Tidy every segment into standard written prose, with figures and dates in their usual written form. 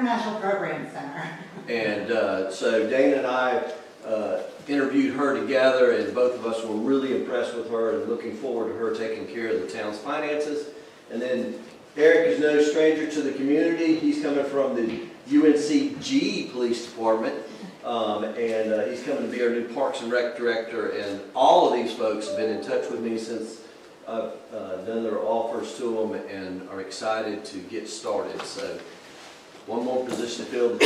International Program Center. And so Dana and I interviewed her together, and both of us were really impressed with her and looking forward to her taking care of the town's finances. And then Eric is no stranger to the community. He's coming from the UNCG Police Department, and he's coming to be our new Parks and Rec Director. And all of these folks have been in touch with me since I've done their offers to them and are excited to get started. So one more position to fill the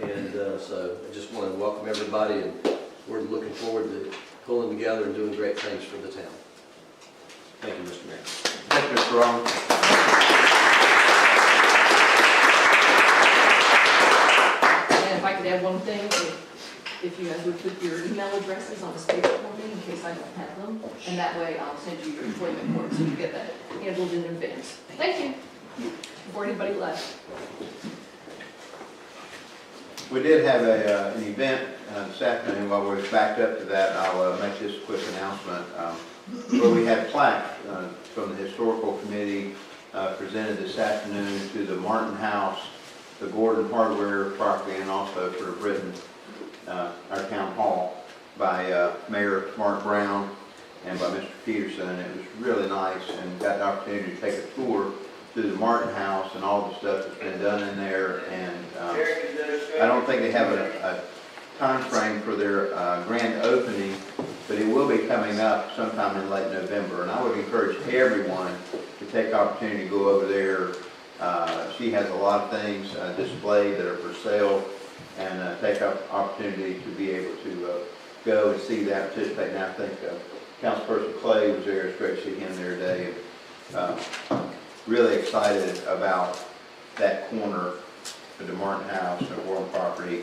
and so I just want to welcome everybody, and we're looking forward to pulling together and doing great things for the town. Thank you, Mr. Mayor. Thank you, Mr. Rollins. And if I could add one thing, if you guys would put your email addresses on this paper for me in case I don't have them, and that way I'll send you your employment form so you get that handled in advance. Thank you. Before anybody left. We did have an event this afternoon. While we're backed up to that, I'll make this quick announcement. Where we had plaque from the Historical Committee presented this afternoon to the Martin House, the Gordon Hardware property, and also for Britain, our town hall, by Mayor Mark Brown and by Mr. Peterson. It was really nice, and got the opportunity to take a tour through the Martin House and all the stuff that's been done in there. And I don't think they have a time frame for their grand opening, but it will be coming up sometime in late November. And I would encourage everyone to take the opportunity to go over there. She has a lot of things displayed that are for sale, and take up opportunity to be able to go and see that, participate. And I think Councilperson Clay was there. It's great to see him there today. Really excited about that corner of the Martin House and Warren property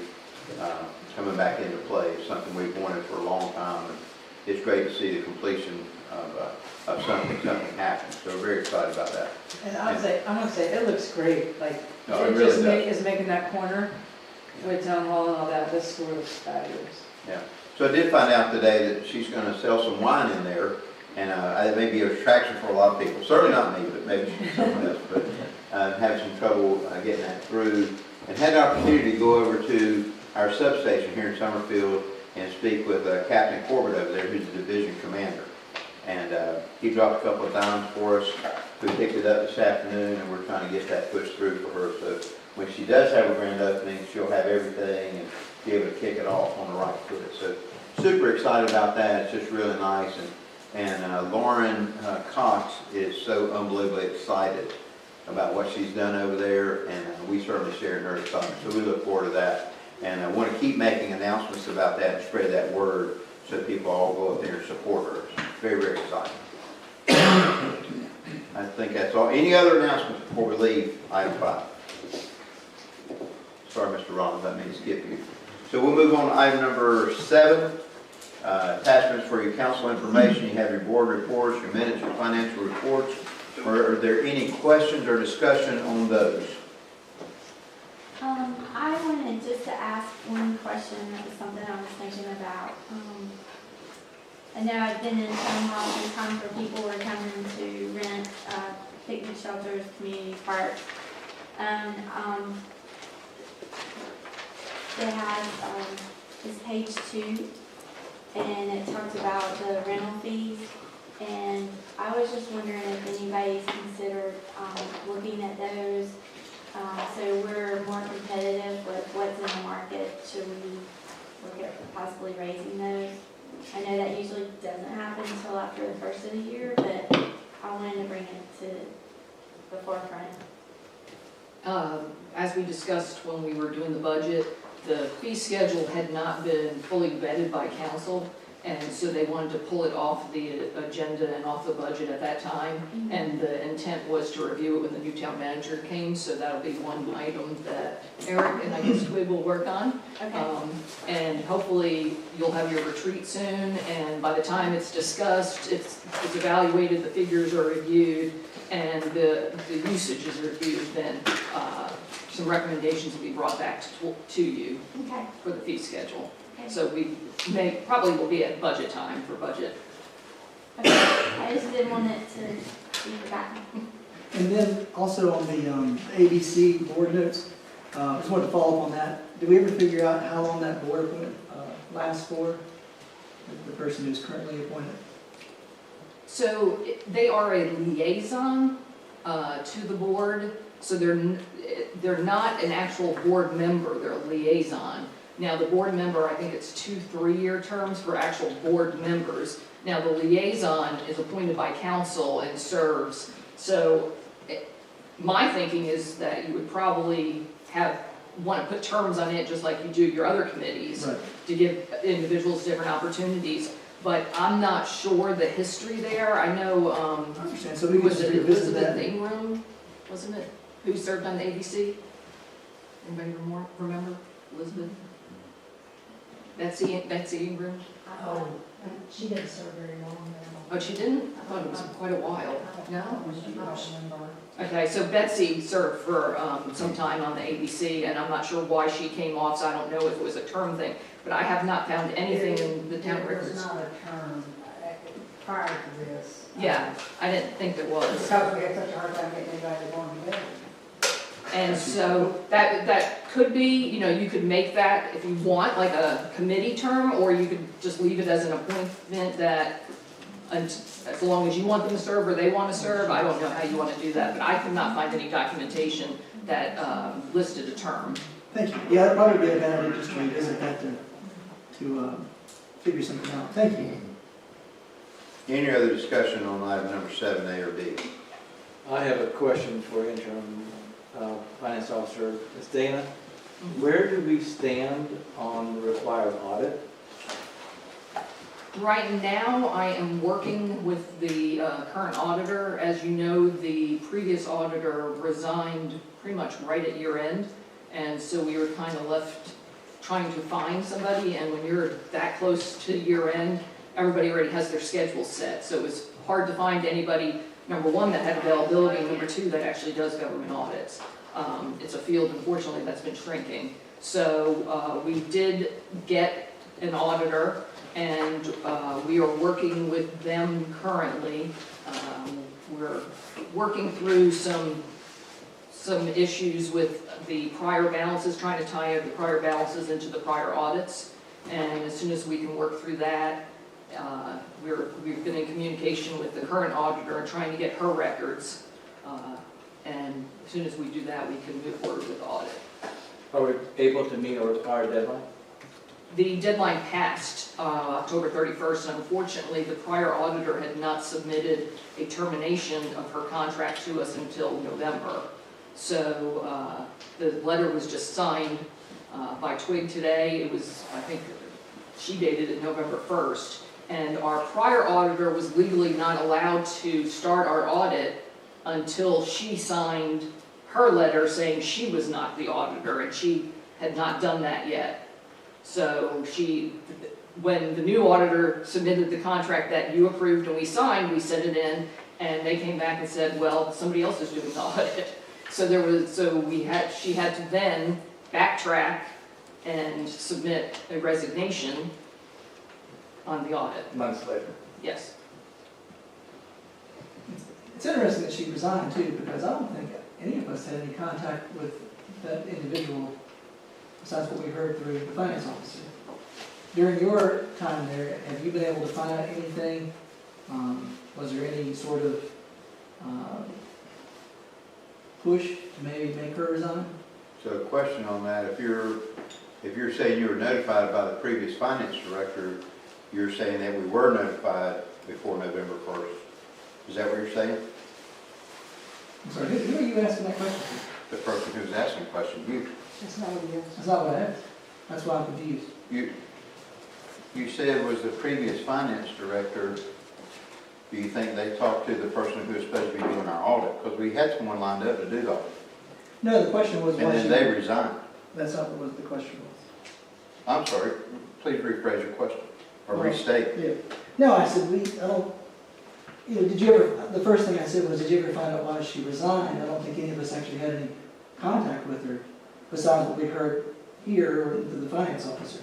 coming back into play. It's something we've wanted for a long time, and it's great to see the completion of something happening. So we're very excited about that. And I'm gonna say it looks great. Like No, it really just does. is making that corner with town hall and all that. This store looks fabulous. Yeah. So I did find out today that she's going to sell some wine in there, and it may be an attraction for a lot of people. Certainly not me, but maybe someone else. But had some trouble getting that through, and had an opportunity to go over to our substation here in Summerfield and speak with Captain Corbett over there, who's the division commander. And he dropped a couple of dimes for us. We picked it up this afternoon, and we're trying to get that pushed through for her. So when she does have a grand opening, she'll have everything and be able to kick it off on the right foot. So super excited about that. It's just really nice. And Lauren Cox is so unbelievably excited about what she's done over there, and we certainly share in her excitement. So we look forward to that. And I want to keep making announcements about that and spread that word so people all go up there and support her. It's very, very exciting. I think that's all. Any other announcements before we leave item 5? Sorry, Mr. Rollins, I mean to skip you. So we'll move on to item number 7. Attachments for your council information. You have your board reports, your minutes, your financial reports. Are there any questions or discussion on those? I wanted just to ask one question. That was something I was thinking about. I know I've been in town hall some time for people who are coming to rent picnic shelters, community parks, and they have this page 2, and it talks about the rental fees. And I was just wondering if anybody's considered looking at those, so we're more competitive with what's in the market. Should we look at possibly raising those? I know that usually doesn't happen until after the first of the year, but I wanted to bring it to the forefront. As we discussed when we were doing the budget, the fee schedule had not been fully vetted by council, and so they wanted to pull it off the agenda and off the budget at that time. Mm-hmm. And the intent was to review it when the new town manager came, so that'll be one item that Eric and I guess we will work on. Okay. And hopefully you'll have your retreat soon, and by the time it's discussed, it's evaluated, the figures are reviewed, and the usage is reviewed, then some recommendations will be brought back to you Okay. for the fee schedule. Okay. So we probably will be at budget time for budget. Okay. I just didn't want it to be forgotten. And then also on the ABC board notes, Just wanted to follow up on that. Did we ever figure out how long that board appointment lasts for? The person who's currently appointed? So they are a liaison to the board, so they're not an actual board member, they're a liaison. Now, the board member, I think it's 2 3-year terms for actual board members. Now, the liaison is appointed by council and serves. So my thinking is that you would probably want to put terms on it just like you do your other committees, Right. to give individuals different opportunities. But I'm not sure the history there. I know, I understand, so we could was just it revisit Elizabeth that. Ingram, wasn't it, who served on the ABC? Anybody remember Elizabeth? Betsy Ingram? Oh, she didn't serve very long now. Oh, she didn't? I thought it was quite a while. No? I don't remember. Okay, so Betsy served for some time on the ABC, and I'm not sure why she came off, so I don't know if it was a term thing. But I have not found anything in the town There was records. not a term prior to this. Yeah, I didn't think there was. Because we had such a hard time getting anybody to want to do it. And so that could be, you could make that, if you want, like a committee term, or you could just leave it as an appointment that, as long as you want them to serve or they want to serve, I don't know how you want to do that, but I could not find any documentation that listed a term. Thank you. Yeah, that'd probably be a bad idea just to revisit that to figure something out. Thank you. Any other discussion on item number 7, A or B? I have a question for interim finance officer, Ms. Dana. Where do we stand on the required audit? Right now, I am working with the current auditor. As you know, the previous auditor resigned pretty much right at year end. And so we were kind of left trying to find somebody. And when you're that close to year end, everybody already has their schedule set. So it was hard to find anybody, number one, that had availability, and number two, that actually does government audits. It's a field, unfortunately, that's been shrinking. So we did get an auditor, and we are working with them currently. We're working through some issues with the prior balances, trying to tie the prior balances into the prior audits. And as soon as we can work through that, we've been in communication with the current auditor and trying to get her records. And as soon as we do that, we can move forward with the audit. Are we able to meet our required deadline? The deadline passed October 31st, and unfortunately, the prior auditor had not submitted a termination of her contract to us until November. So the letter was just signed by Twig today. It was, I think, she dated it November 1st. And our prior auditor was legally not allowed to start our audit until she signed her letter saying she was not the auditor, and she had not done that yet. So when the new auditor submitted the contract that you approved and we signed, we sent it in, and they came back and said, well, somebody else is doing the audit. She had to then backtrack and submit a resignation on the audit. Months later. Yes. It's interesting that she resigned too, because I don't think any of us had any contact with that individual besides what we heard through the finance officer. During your time there, have you been able to find out anything? Was there any sort of push to maybe make her resign? So a question on that, if you're saying you were notified by the previous finance director, you're saying that we were notified before November 1st. Is that what you're saying? I'm sorry, who are you asking that question to? The person who's asking the question, you. It's not you. That's not what I asked. That's why I'm confused. You said it was the previous finance director. Do you think they talked to the person who was supposed to be doing our audit? Because we had someone lined up to do the audit. No, the question was And why then she... they resigned. That's not what the question was. I'm sorry, please rephrase your question, or Well, restate. Yeah. No, I said, did you ever, the first thing I said was, did you ever find out why she resigned? I don't think any of us actually had any contact with her, besides what we heard here or the finance officer.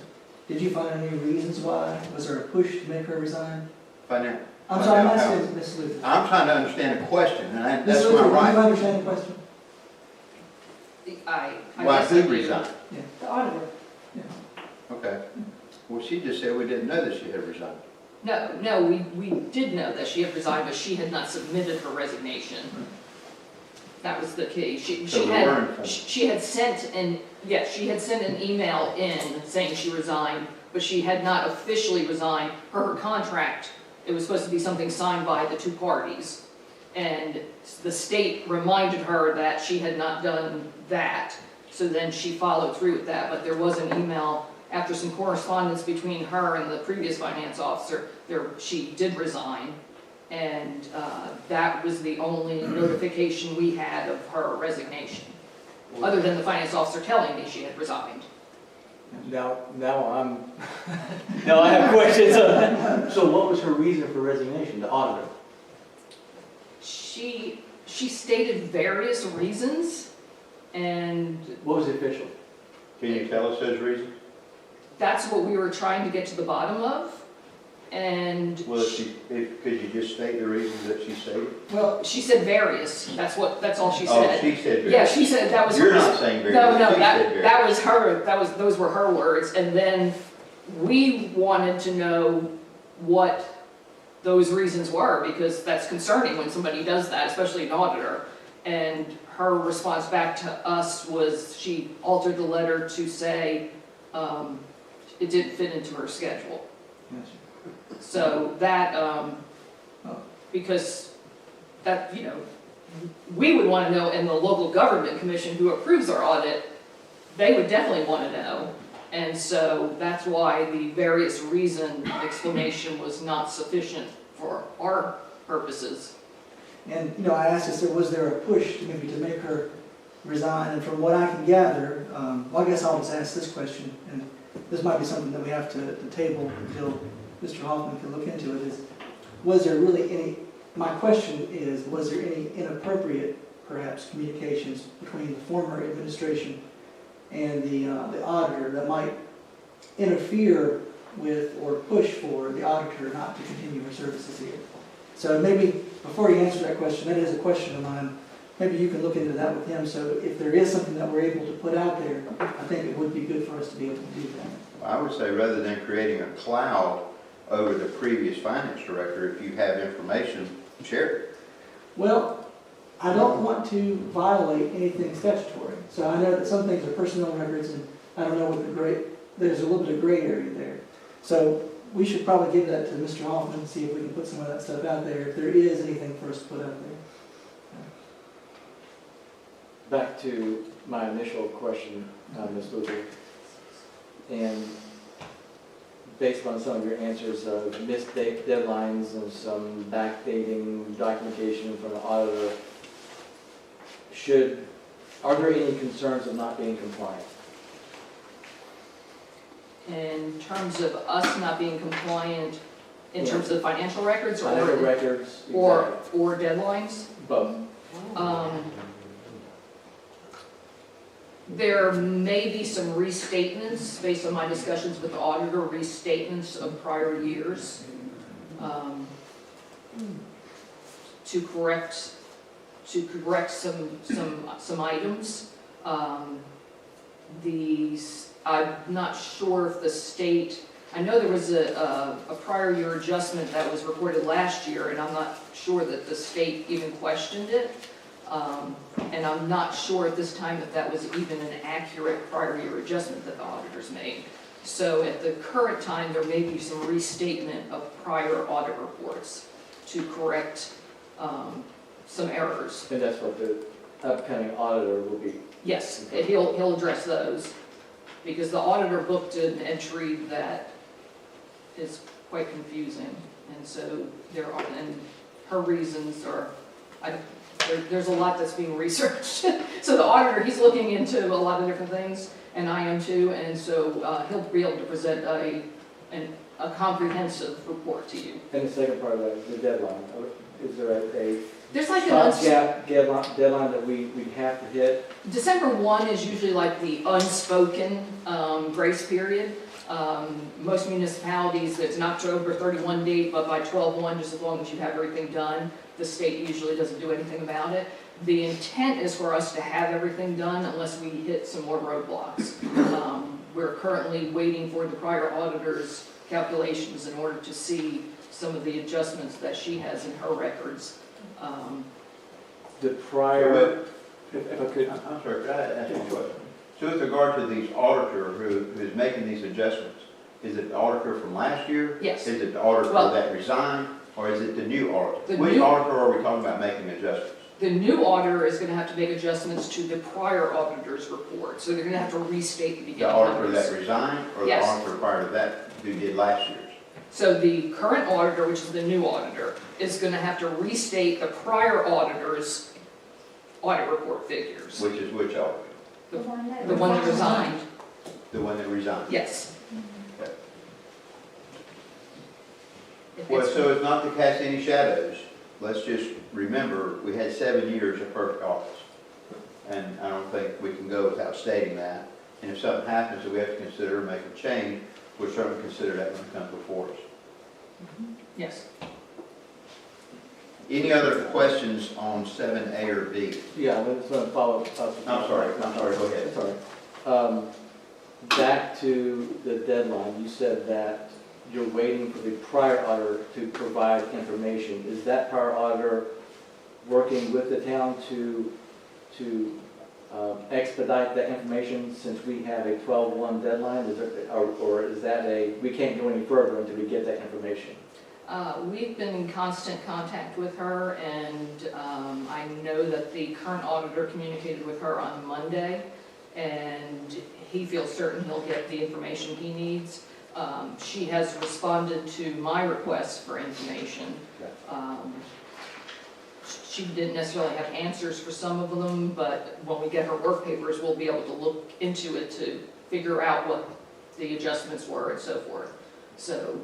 Did you find any reasons why? Was there a push to make her resign? Find out. I'm sorry, I'm asking Ms. Luther. I'm trying to understand the question, and Ms. that's Luther, my do you right. understand the question? I I Why, guess I who do. resigned? The auditor. Okay. Well, she just said we didn't know that she had resigned. No, we did know that she had resigned, but she had not submitted her resignation. That was the key. So we were informed. She had sent she had sent an email in saying she resigned, but she had not officially resigned. Her contract, it was supposed to be something signed by the two parties. And the state reminded her that she had not done that. So then she followed through with that, but there was an email after some correspondence between her and the previous finance officer, she did resign. And that was the only notification we had of her resignation, other than the finance officer telling me she had resigned. Now I'm, now I have questions. So what was her reason for resignation, the auditor? She stated various reasons, and What was the official? Can you tell us those reasons? that's what we were trying to get to the bottom of. And Well, could you just state the reasons that she stated? Well, she said various, that's all she Oh, said. she said Yeah, various. she said that was her. You're not saying various. No, She said various. that was her, those were her words, and then we wanted to know what those reasons were, because that's concerning when somebody does that, especially an auditor. And her response back to us was she altered the letter to say it didn't fit into her schedule. yes. So that, because that, we would want to know, and the local government commission who approves our audit, they would definitely want to know. And so that's why the various reason explanation was not sufficient for our purposes. And, I asked her, so was there a push maybe to make her resign? And from what I can gather, well, I guess I'll just ask this question, and this might be something that we have to table until Mr. Hoffman can look into it, is, was there really any, my question is, was there any inappropriate, perhaps, communications between the former administration and the auditor that might interfere with or push for the auditor not to continue her services here? So maybe, before you answer that question, that is a question of mine, maybe you can look into that with him, so if there is something that we're able to put out there, I think it would be good for us to be able to do that. I would say rather than creating a cloud over the previous finance director, if you have information, share it. Well, I don't want to violate anything statutory, so I know that some things are personnel records, and I don't know what there's a little bit of gray area there. So we should probably give that to Mr. Hoffman and see if we can put some of that stuff out there, if there is anything for us to put out there. Back to my initial question, Ms. Luther, and based on some of your answers of missed deadlines and some backdating documentation from the auditor, are there any concerns of not being compliant? In terms of us not being compliant, in terms of financial records Financial records, or exactly. deadlines? Both. There may be some restatements, based on my discussions with the auditor, restatements of prior years to correct some items. I'm not sure if the state, I know there was a prior year adjustment that was recorded last year, and I'm not sure that the state even questioned it. And I'm not sure at this time that was even an accurate prior year adjustment that the auditors made. So at the current time, there may be some restatement of prior audit reports to correct some errors. And that's what the upcoming auditor will be. Yes, and he'll address those, because the auditor booked an entry that is quite confusing, and so and her reasons are, there's a lot that's being researched. So the auditor, he's looking into a lot of different things, and I am too, and so he'll be able to present a comprehensive report to you. And the second part of that, the deadline, is there a There's like an stopgap deadline that we have to hit? December 1 is usually like the unspoken grace period. Most municipalities, it's an October 31 date, but by 12/1, just as long as you have everything done, the state usually doesn't do anything about it. The intent is for us to have everything done unless we hit some more roadblocks. We're currently waiting for the prior auditor's calculations in order to see some of the adjustments that she has in her records. The prior, if I could, I'm sorry, could I ask you a question? So with regard to these auditor who is making these adjustments, is it the auditor from last year? Yes. Is it the auditor Well- that resigned, or is it the new auditor? The Which new- auditor are we talking about making adjustments? The new auditor is gonna have to make adjustments to the prior auditor's report, so they're gonna have to restate the The beginning auditor numbers. that resigned, or the Yes. auditor prior to that who did last year's? So the current auditor, which is the new auditor, is gonna have to restate the prior auditor's audit report figures. Which is which auditor? The one that. The one that resigned, The one that resigned? yes. Okay. If Well, it's- so as not to cast any shadows, let's just remember, we had 7 years of perfect office. And I don't think we can go without stating that. And if something happens that we have to consider, make a change, we'll certainly consider that when it comes before us. Yes. Any other questions on 7A or B? yeah, I just want to follow up. I'm sorry, go ahead. It's all right. Back to the deadline, you said that you're waiting for the prior auditor to provide information. Is that prior auditor working with the town to expedite that information since we have a 12/1 deadline? Is there, or is that we can't go any further until we get that information? We've been in constant contact with her, and I know that the current auditor communicated with her on Monday, and he feels certain he'll get the information he needs. She has responded to my request for information. She didn't necessarily have answers for some of them, but when we get her work papers, we'll be able to look into it to figure out what the adjustments were and so forth. So,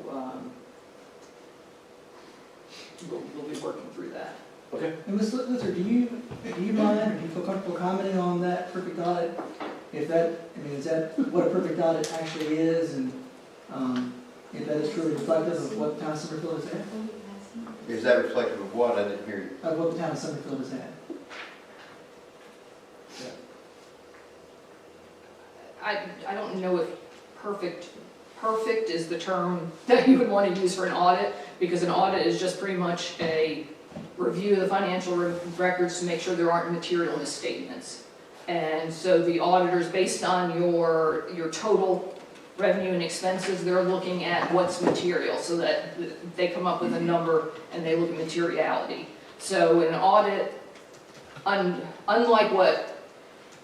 we'll be working through that. Okay. And Ms. Luther, do you mind, or do you feel comfortable commenting on that perfect audit? If that, I mean, is that what a perfect audit actually is, and if that is truly reflective of what the town of Summerfield has had? Is that reflective of what? I didn't hear you. Of what the town of Summerfield has had? I don't know if perfect is the term that you would want to use for an audit, because an audit is just pretty much a review of the financial records to make sure there aren't material misstatements. And so the auditors, based on your total revenue and expenses, they're looking at what's material, so that they come up with a number and they look at materiality. So an audit, unlike what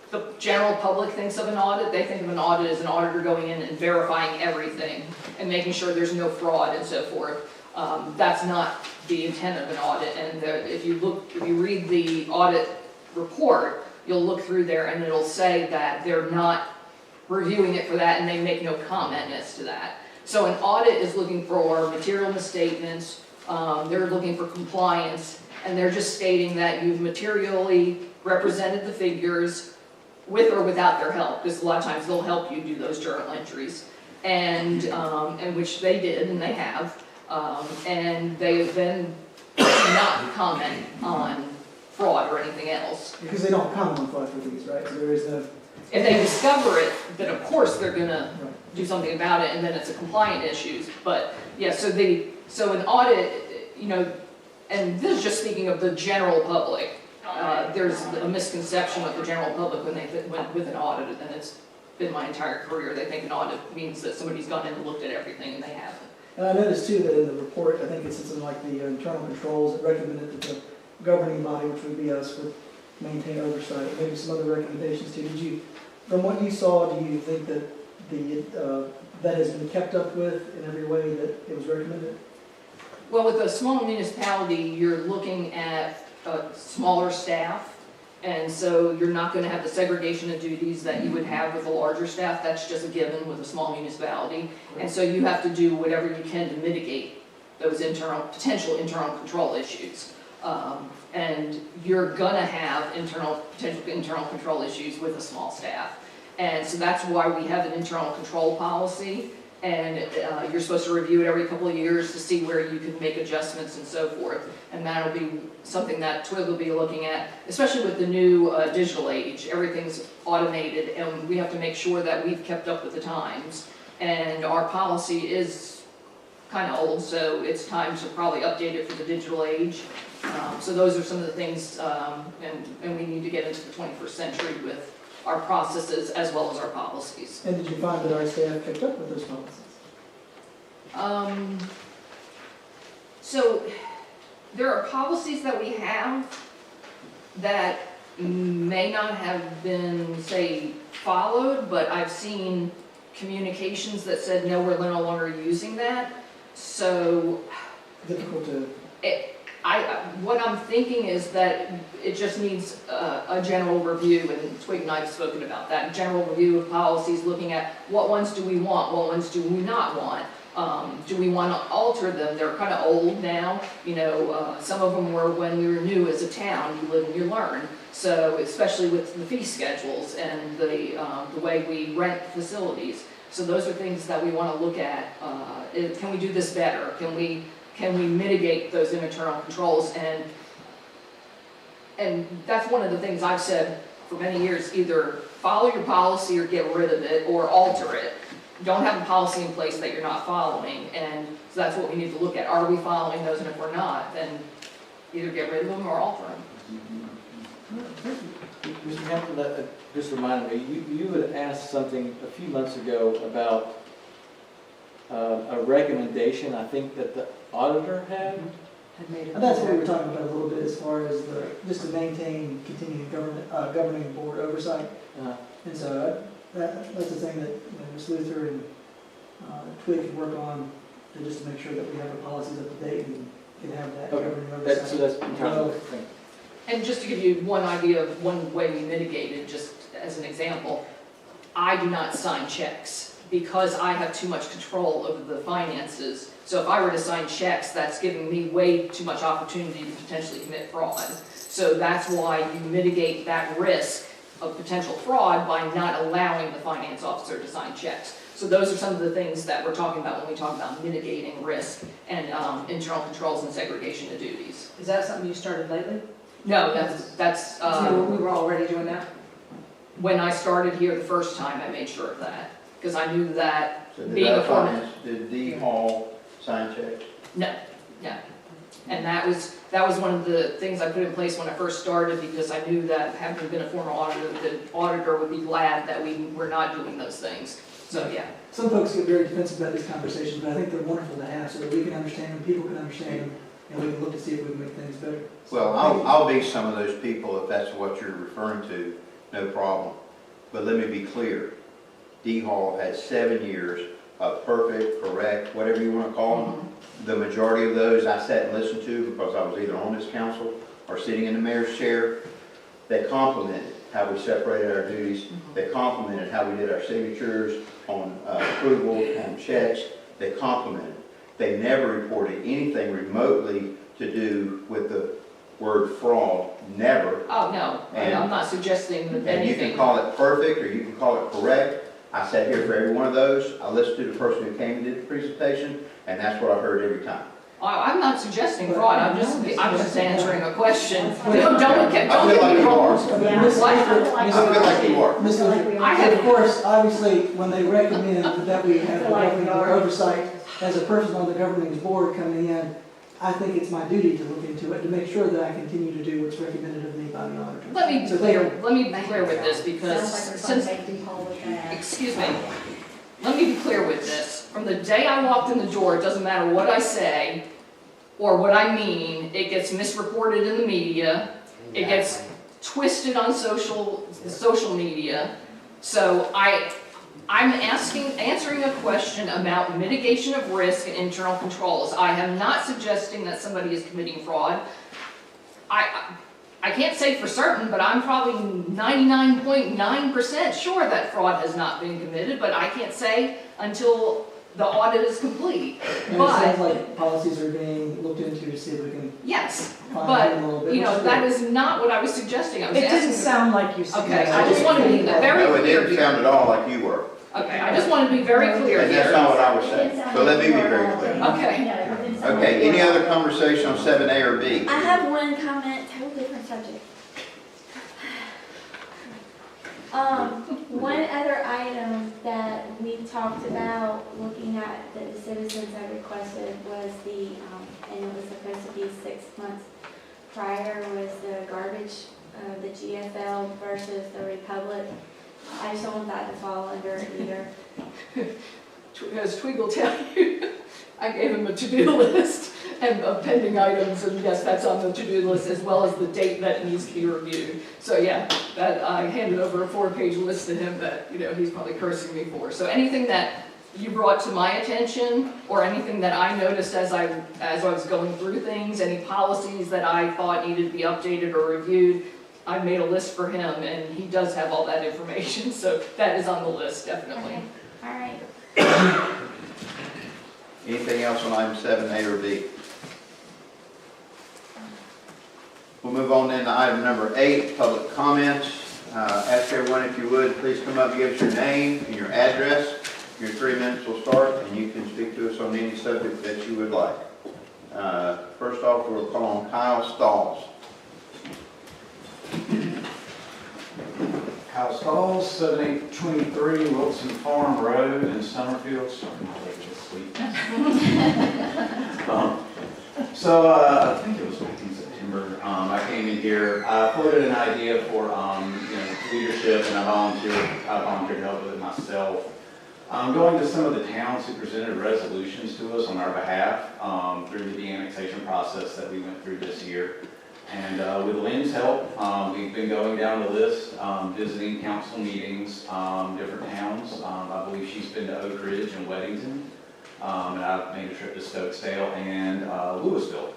the general public thinks of an audit, they think of an audit as an auditor going in and verifying everything and making sure there's no fraud and so forth. That's not the intent of an audit, and if you read the audit report, you'll look through there and it'll say that they're not reviewing it for that, and they make no comment as to that. So an audit is looking for material misstatements, they're looking for compliance, and they're just stating that you've materially represented the figures with or without their help, because a lot of times they'll help you do those journal entries, and which they did, and they have, and they then do not comment on fraud or anything else. Because they don't comment on fraud for these, right? So there is no, If they discover it, then of course they're gonna do something about it, and then it's a compliant issues. But yeah, so an audit, and this is just speaking of the general public. There's a misconception with the general public when they went with an audit, and it's been my entire career. They think an audit means that somebody's gone in and looked at everything, and they haven't. and I noticed too that in the report, I think it's something like the internal controls that recommended that the governing body, which would be us, would maintain oversight, maybe some other recommendations too. From what you saw, do you think that that has been kept up with in every way that it was recommended? Well, with a small municipality, you're looking at smaller staff, and so you're not going to have the segregation of duties that you would have with a larger staff. That's just a given with a small municipality. And so you have to do whatever you can to mitigate those potential internal control issues. And you're going to have potential internal control issues with a small staff. And so that's why we have an internal control policy. And you're supposed to review it every couple of years to see where you can make adjustments and so forth. And that'll be something that Twig will be looking at, especially with the new digital age. Everything's automated, and we have to make sure that we've kept up with the times. And our policy is kind of old, so it's time to probably update it for the digital age. So those are some of the things, and we need to get into the 21st century with our processes as well as our policies. And did you find that our staff picked up with those policies? So there are policies that we have that may not have been, say, followed, but I've seen communications that said, no, we're no longer using that. So Difficult to, what I'm thinking is that it just needs a general review, and Twig and I have spoken about that, general review of policies, looking at what ones do we want, what ones do we not want. Do we want to alter them? They're kind of old now, you know, some of them were when we were new as a town, you live and you learn. So especially with the fee schedules and the way we rent facilities. So those are things that we want to look at. Can we do this better? Can we mitigate those internal controls? And that's one of the things I've said for many years, either follow your policy or get rid of it or alter it. Don't have a policy in place that you're not following, and so that's what we need to look at. Are we following those, and if we're not, then either get rid of them or alter them. Mr. Hampton, just reminded me, you had asked something a few months ago about a recommendation, I think, that the auditor had. and that's what we were talking about a little bit as far as just to maintain continuing governing board oversight. And so that's the thing that, you know, Ms. Luther and Twig can work on, just to make sure that we have our policies up to date and can have that Okay. governing oversight. So that's entirely. And just to give you one idea of one way we mitigate it, just as an example, I do not sign checks because I have too much control over the finances. So if I were to sign checks, that's giving me way too much opportunity to potentially commit fraud. So that's why you mitigate that risk of potential fraud by not allowing the finance officer to sign checks. So those are some of the things that we're talking about when we talk about mitigating risk and internal controls and segregation of duties. Is that something you started lately? No, that's We were already doing that? when I started here the first time, I made sure of that, because I knew that So did being a that former, finance, did D Hall sign checks? no. And that was one of the things I put in place when I first started, because I knew that having been a former auditor, the auditor would be glad that we were not doing those things. So, yeah. Some folks get very defensive about these conversations, but I think they're wonderful to have so that we can understand them, people can understand them, and we can look to see if we can make things better. Well, I'll be some of those people if that's what you're referring to, no problem. But let me be clear, D Hall had 7 years of perfect, correct, whatever you want to call them. The majority of those I sat and listened to because I was either on this council or sitting in the mayor's chair. They complimented how we separated our duties. They complimented how we did our signatures on approval, on checks. They complimented. They never reported anything remotely to do with the word fraud, never. Oh, no, I'm not suggesting that And you can anything. call it perfect or you can call it correct. I sat here for every one of those. I listened to the person who came and did the presentation, and that's what I heard every time. I'm not suggesting fraud, I'm just answering a question. Well, Don't get me wrong. Ms. What? I feel like you are. Ms. Luther, I have- of course, obviously, when they recommend that we have the governing board oversight, as a person on the governing board coming in, I think it's my duty to look into it, to make sure that I continue to do what's recommended of me by the auditor. Let me be So clear, they- let me be clear with this, because since, excuse me, let me be clear with this. From the day I walked in the door, it doesn't matter what I say or what I mean, it gets misreported in the media, it gets twisted on social media. So I'm answering a question about mitigation of risk and internal controls. I am not suggesting that somebody is committing fraud. I can't say for certain, but I'm probably 99.9% sure that fraud has not been committed, but I can't say until the audit is complete. And it But, sounds like policies are being looked into to see if we can yes, find but, them a little bit. you know, that is not what I was suggesting. I was It didn't asking. sound like you suggested. Okay, I just want to be very No, it clear didn't here. sound at all like you were. Okay, I just want to be very clear And that's here. not what I was saying, so let me be very clear. Okay. Okay, any other conversation on 7A or B? I have one comment, total different subject. One other item that we talked about, looking at that the citizens had requested was and it was supposed to be 6 months prior, was the garbage, the GFL versus the Republic. I just don't want that to fall under it either. As Twig will tell you, I gave him a to-do list and of pending items, and yes, that's on the to-do list, as well as the date that needs to be reviewed. So yeah, that I handed over a 4-page list to him that, he's probably cursing me for. So anything that you brought to my attention, or anything that I noticed as I was going through things, any policies that I thought needed to be updated or reviewed, I made a list for him, and he does have all that information, so that is on the list, definitely. Okay, all right. Anything else on item 7A or B? We'll move on then to item number 8, public comments. Ask everyone if you would, please come up and give us your name and your address. Your 3 minutes will start, and you can speak to us on any subject that you would like. First off, we'll call on Kyle Stalls. Kyle Stalls, 7823 Wilson Farm Road in Summerfield. Sorry, my leg is asleep. I think it was back in September. I came in here, I floated an idea for leadership, and I volunteered to help with it myself. Going to some of the towns who presented resolutions to us on our behalf through the annexation process that we went through this year. And with Lynn's help, we've been going down the list, visiting council meetings, different towns. I believe she's been to Oak Ridge and Weddington, and I've made a trip to Stokesdale and Louisville.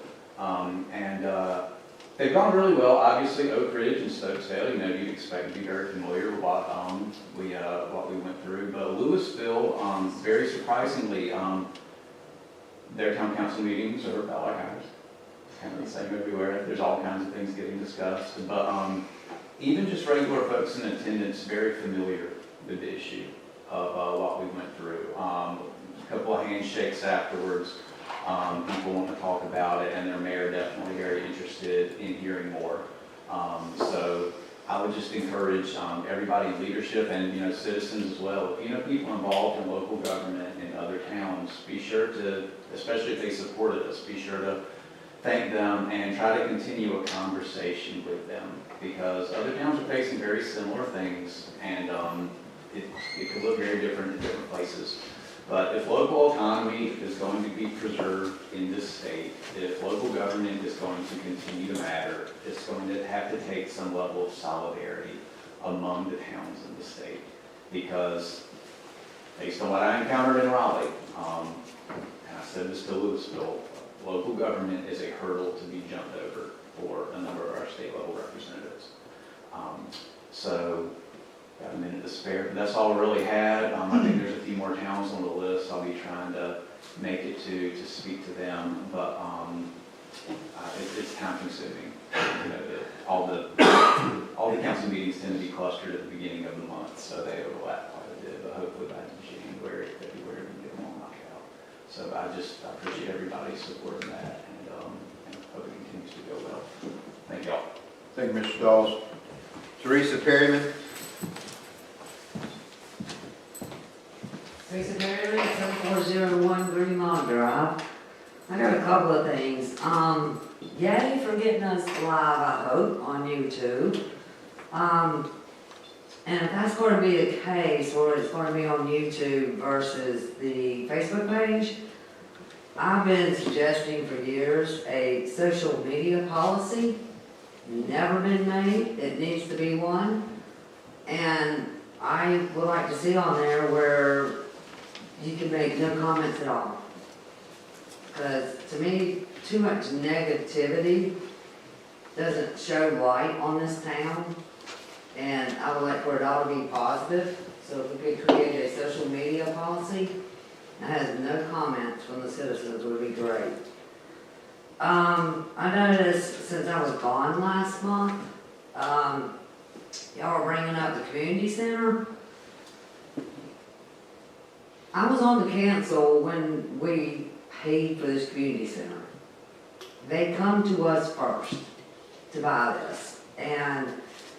They've gone really well. Obviously, Oak Ridge and Stokesdale, you'd expect to be very familiar with what we went through. But Louisville, very surprisingly, their town council meetings are about like ours. Kind of the same everywhere. There's all kinds of things getting discussed, but even just regular folks in attendance very familiar with the issue of what we went through. A couple of handshakes afterwards. People want to talk about it, and their mayor definitely very interested in hearing more. So I would just encourage everybody in leadership and citizens as well. If you know people involved in local government in other towns, be sure to, especially if they supported us, be sure to thank them and try to continue a conversation with them, because other towns are facing very similar things, and it could look very different in different places. But if local autonomy is going to be preserved in this state, if local government is going to continue to matter, it's going to have to take some level of solidarity among the towns in the state. Because based on what I encountered in Raleigh, and I said this to Louisville, local government is a hurdle to be jumped over for a number of our state level representatives. So, got a minute to spare, but that's all I really had. I think there's a few more towns on the list. I'll be trying to make it to speak to them, but it's time consuming. All the council meetings tend to be clustered at the beginning of the month, so they overlap quite a bit, but hopefully by January, February, we can get them all knocked out. So I appreciate everybody's support in that, and hope it continues to go well. Thank y'all. Thank you, Mr. Dawes. Teresa Perryman. Teresa Perry, 7401 Greenlawn Drive. I got a couple of things. Yay for getting us live, I hope, on YouTube. And if that's going to be the case, where it's going to be on YouTube versus the Facebook page, I've been suggesting for years a social media policy. Never been made. It needs to be one. And I would like to see on there where you can make no comments at all. Because to me, too much negativity doesn't show light on this town. And I would like for it all to be positive. So if we could create a social media policy that has no comments from the citizens, would be great. I noticed since I was gone last month, y'all are bringing up the community center. I was on the council when we paid for this community center. They come to us first to buy this, and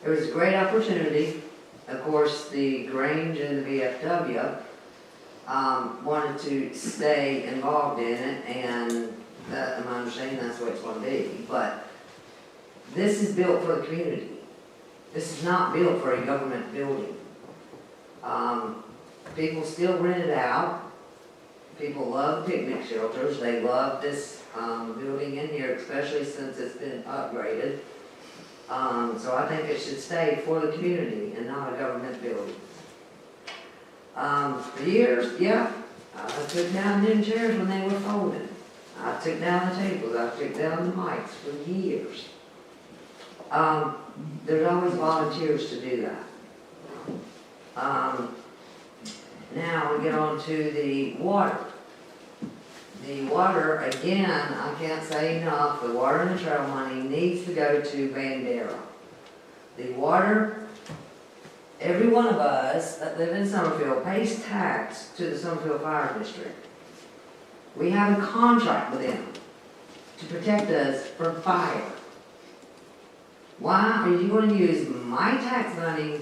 it was a great opportunity. Of course, the Grange and the VFW wanted to stay involved in it, and that, I'm understanding that's what it's going to be. But this is built for the community. This is not built for a government building. People still rent it out. People love picnic shelters. They love this building in here, especially since it's been upgraded. So I think it should stay for the community and not a government building. For years, yeah, I took down them chairs when they were folded. I took down the tables, I took down the mics for years. There's always volunteers to do that. Now we get on to the water. The water, again, I can't say enough, the water and the trail money needs to go to Bandera. The water, every one of us that live in Summerfield pays tax to the Summerfield Fire District. We have a contract with them to protect us from fire. Why are you going to use my tax money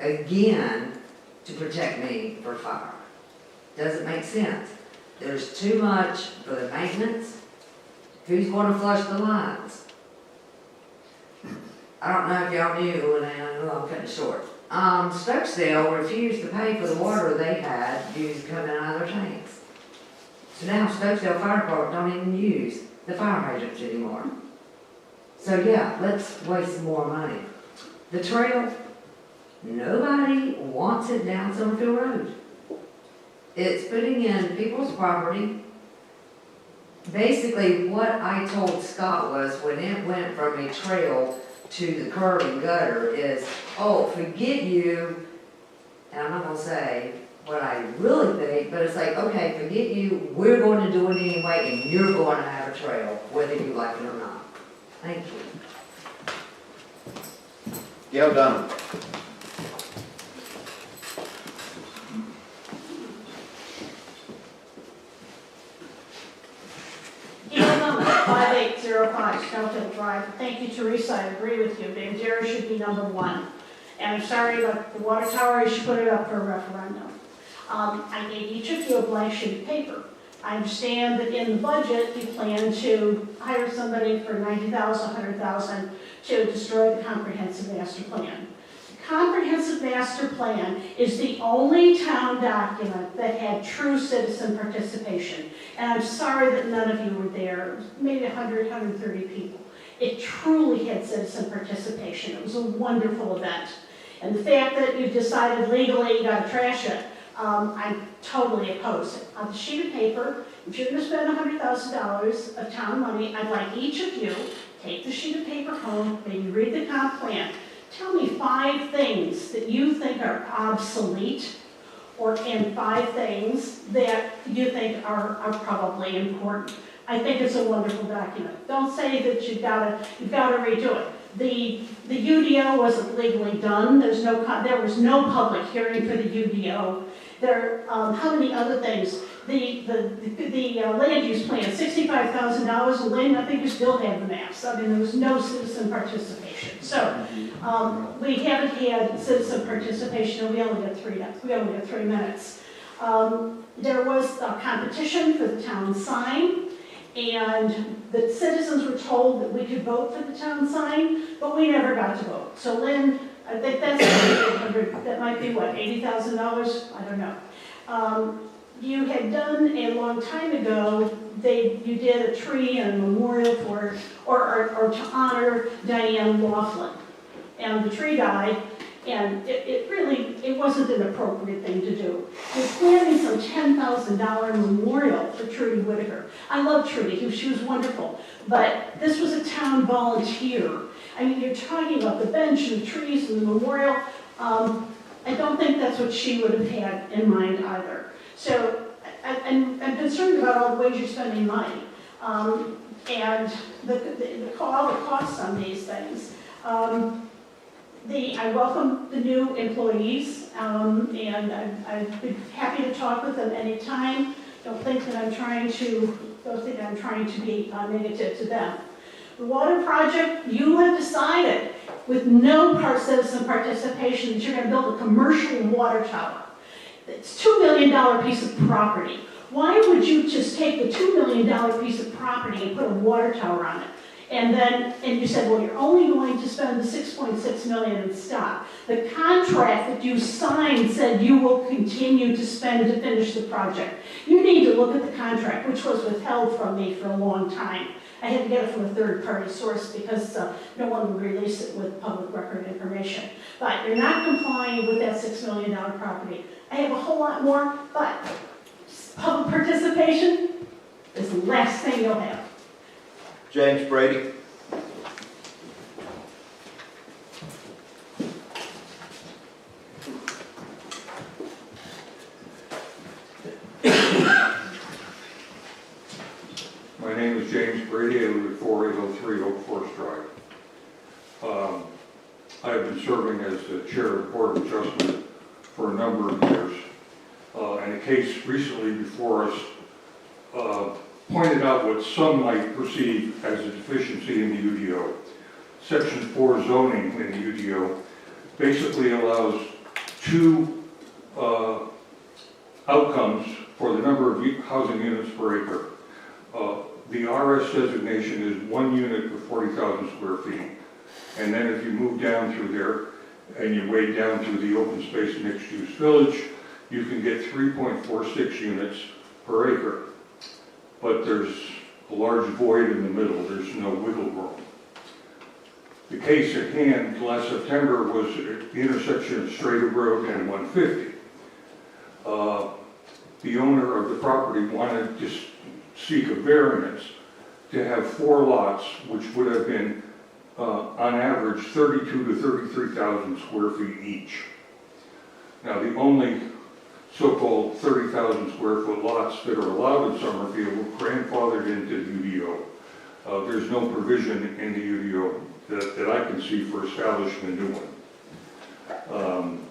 again to protect me for fire? Doesn't make sense. There's too much for the maintenance. Who's going to flush the lines? I don't know if y'all knew, and I know I'm cutting short. Stokesdale refused to pay for the water they had used coming out of their tanks. So now Stokesdale Fire Department don't even use the fire hydrants anymore. So yeah, let's waste some more money. The trail, nobody wants it down Summerfield Road. It's putting in people's property. Basically, what I told Scott was when it went from a trail to the curb and gutter is, oh, forget you, and I'm not going to say what I really think, but it's like, okay, forget you, we're going to do it anyway, and you're going to have a trail, whether you like it or not. Thank you. Gail Dunham. Gail Dunham, 5805 Snowfield Drive. Thank you, Teresa, I agree with you. Bandera should be number one. And I'm sorry about the water tower, you should put it up for a referendum. I gave each of you a blank sheet of paper. I understand that in the budget, you plan to hire somebody for $90,000, $100,000 to destroy the comprehensive master plan. The comprehensive master plan is the only town document that had true citizen participation. And I'm sorry that none of you were there, maybe 100, 130 people. It truly had citizen participation. It was a wonderful event. And the fact that you've decided legally you gotta trash it, I'm totally opposed. On the sheet of paper, if you're gonna spend $100,000 of town money, I'd like each of you, take the sheet of paper home, maybe read the comp plan. Tell me 5 things that you think are obsolete, and 5 things that you think are probably important. I think it's a wonderful document. Don't say that you've got to redo it. The UDO wasn't legally done. There was no public hearing for the UDO. How many other things? The land use plan, $65,000 a lane. I think you still have the maps. I mean, there was no citizen participation. So we haven't had citizen participation, and we only got 3 minutes. There was a competition for the town sign. And the citizens were told that we could vote for the town sign, but we never got to vote. So Lynn, I think that's that might be what, $80,000? I don't know. You had done a long time ago, you did a tree and a memorial for, or to honor Diane Laughlin. And the tree died, and it wasn't an appropriate thing to do. We're planning some $10,000 memorial for Trudy Whitaker. I love Trudy, she was wonderful, but this was a town volunteer. I mean, you're talking about the bench and the trees and the memorial. I don't think that's what she would have had in mind either. So I'm concerned about all the ways you're spending money and all the costs on these things. I welcome the new employees, and I've been happy to talk with them anytime. Don't think that I'm trying to be negative to them. The water project, you have decided with no citizen participation that you're going to build a commercial water tower. It's a $2 million piece of property. Why would you just take the $2 million piece of property and put a water tower on it? And you said, well, you're only going to spend the $6.6 million and stop. The contract that you signed said you will continue to spend to finish the project. You need to look at the contract, which was withheld from me for a long time. I had to get it from a third-party source because no one would release it with public record information. But you're not complying with that $6 million property. I have a whole lot more, but public participation is the last thing you'll have. James Brady. My name is James Brady. I live at 4803 Oak Forest Drive. I have been serving as the chair of Board of Adjustment for a number of years. And a case recently before us pointed out what some might perceive as a deficiency in the UDO. Section 4 zoning in the UDO basically allows two outcomes for the number of housing units per acre. The RS designation is 1 unit per 40,000 square feet. And then if you move down through there and you wade down to the open space mixed-use village, you can get 3.46 units per acre. But there's a large void in the middle. There's no wiggle room. The case at hand last September was at the intersection of Strader Road and 150. The owner of the property wanted to seek a variance to have 4 lots, which would have been on average 32 to 33,000 square feet each. Now the only so-called 30,000 square foot lots that are allowed in Summerfield were grandfathered into the UDO. There's no provision in the UDO that I can see for establishing a new one.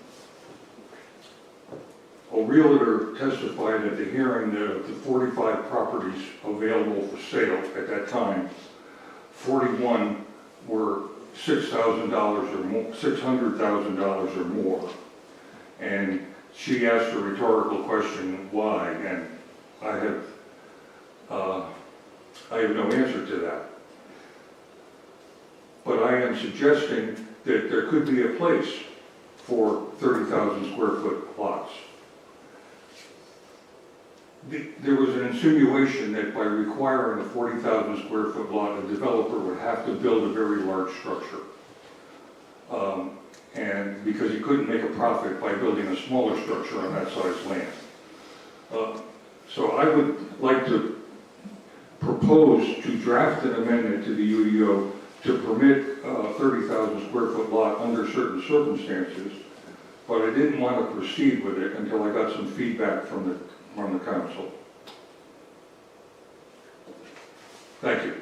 A realtor testified at the hearing that of the 45 properties available for sale at that time, 41 were $6,000 or more, $600,000 or more. And she asked a rhetorical question, why? And I have no answer to that. But I am suggesting that there could be a place for 30,000 square foot lots. There was an insinuation that by requiring a 40,000 square foot lot, a developer would have to build a very large structure. And because he couldn't make a profit by building a smaller structure on that size land. So I would like to propose to draft an amendment to the UDO to permit a 30,000 square foot lot under certain circumstances, but I didn't want to proceed with it until I got some feedback from the council. Thank you.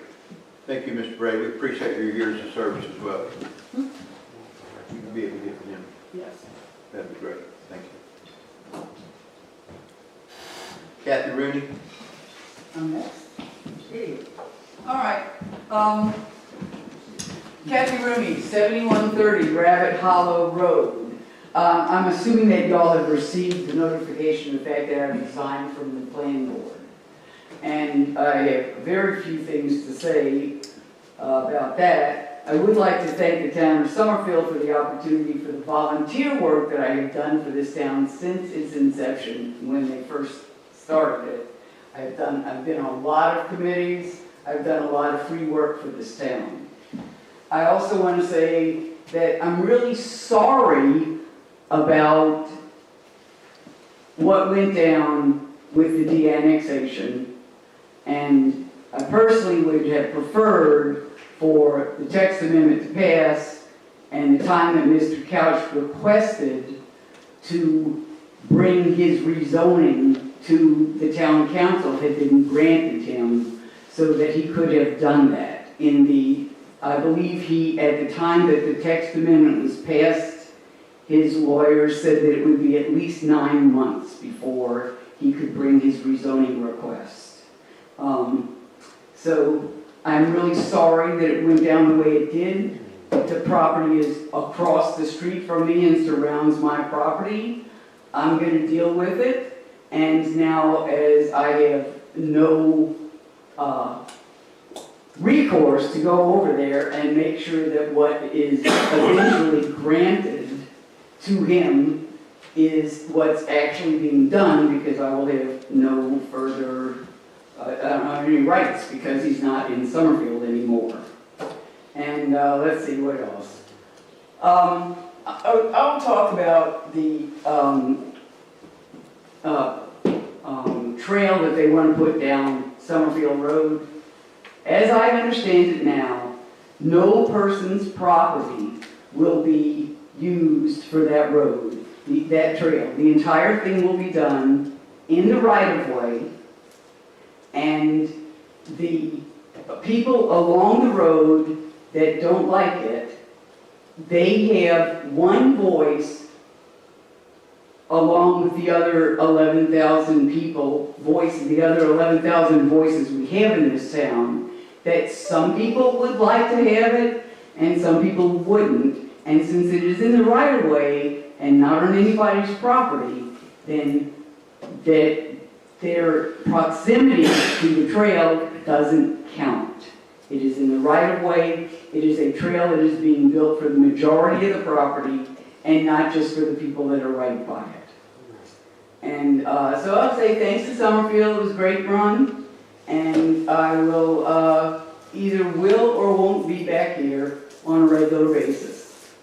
Thank you, Mr. Brady. We appreciate your years of service as well. You can be able to get from him. Yes. That'd be great. Thank you. Kathy Rooney. I'm next. Hey. All right. Kathy Rooney, 7130 Rabbit Hollow Road. I'm assuming that y'all have received the notification of the fact that I resigned from the planning board. And I have very few things to say about that. I would like to thank the town of Summerfield for the opportunity for the volunteer work that I have done for this town since its inception, when they first started it. I've been on a lot of committees. I've done a lot of free work for this town. I also want to say that I'm really sorry about what went down with the de-annexation, and I personally would have preferred for the text amendment to pass and the time that Mr. Couch requested to bring his rezoning to the town council had been granted him, so that he could have done that in the I believe he, at the time that the text amendment was passed, his lawyer said that it would be at least 9 months before he could bring his rezoning request. So I'm really sorry that it went down the way it did. The property is across the street from me and surrounds my property. I'm going to deal with it. And now, as I have no recourse to go over there and make sure that what is eventually granted to him is what's actually being done, because I will have no further, I don't have any rights, because he's not in Summerfield anymore. And let's see, what else? I'll talk about the trail that they want to put down Summerfield Road. As I understand it now, no person's property will be used for that road, that trail. The entire thing will be done in the right-of-way, and the people along the road that don't like it, they have one voice along with the other 11,000 people, the other 11,000 voices we have in this town, that some people would like to have it and some people wouldn't. And since it is in the right-of-way and not on anybody's property, then that their proximity to the trail doesn't count. It is in the right-of-way. It is a trail that is being built for the majority of the property and not just for the people that are right by it. And so I'll say thanks to Summerfield. It was a great run. And I will either will or won't be back here on a regular basis.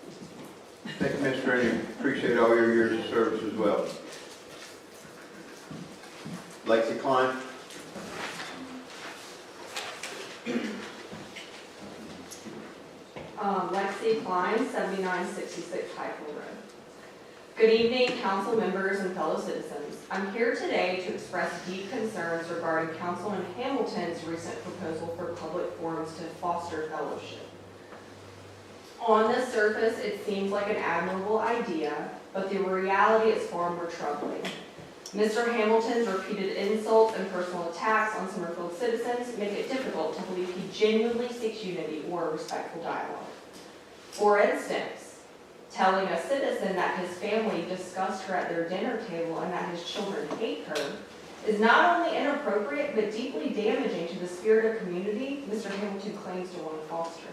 Thank you, Mr. Ernie. Appreciate all your years of service as well. Lexi Klein. Lexi Klein, 7966 Highfield Road. Good evening, council members and fellow citizens. I'm here today to express deep concerns regarding Councilman Hamilton's recent proposal for public forums to foster fellowship. On the surface, it seems like an admirable idea, but the reality is far more troubling. Mr. Hamilton's repeated insults and personal attacks on Summerfield citizens make it difficult to believe he genuinely seeks unity or respectful dialogue. For instance, telling a citizen that his family discussed her at their dinner table and that his children hate her is not only inappropriate but deeply damaging to the spirit of community Mr. Hamilton claims to want to foster.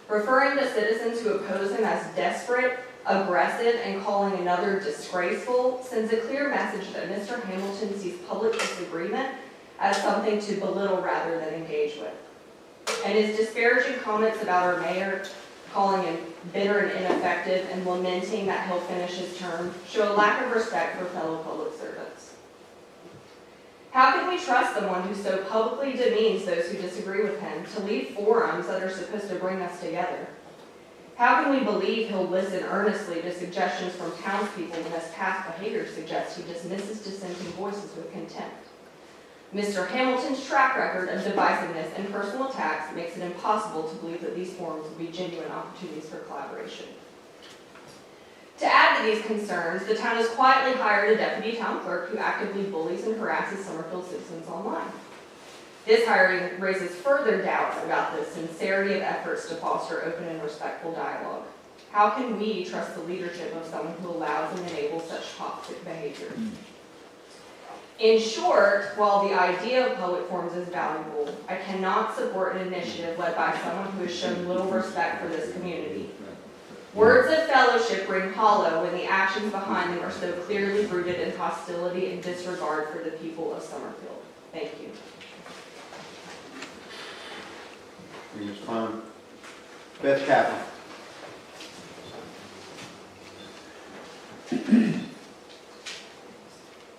Referring to citizens who oppose him as desperate, aggressive, and calling another disgraceful sends a clear message that Mr. Hamilton sees public disagreement as something to belittle rather than engage with. And his disparaging comments about our mayor, calling him bitter and ineffective and lamenting that he'll finish his term, show a lack of respect for fellow public servants. How can we trust someone who so publicly demeans those who disagree with him to lead forums that are supposed to bring us together? How can we believe he'll listen earnestly to suggestions from townspeople when his past behavior suggests he dismisses dissenting voices with contempt? Mr. Hamilton's track record of divisiveness and personal attacks makes it impossible to believe that these forums will be genuine opportunities for collaboration. To add to these concerns, the town has quietly hired a deputy town clerk who actively bullies and harasses Summerfield citizens online. This hiring raises further doubts about the sincerity of efforts to foster open and respectful dialogue. How can we trust the leadership of someone who allows and enables such toxic behavior? In short, while the idea of public forums is valuable, I cannot support an initiative led by someone who has shown little respect for this community. Words of fellowship ring hollow when the actions behind them are so clearly rooted in hostility and disregard for the people of Summerfield. Thank you. Ms. Klein. Beth Kaplan.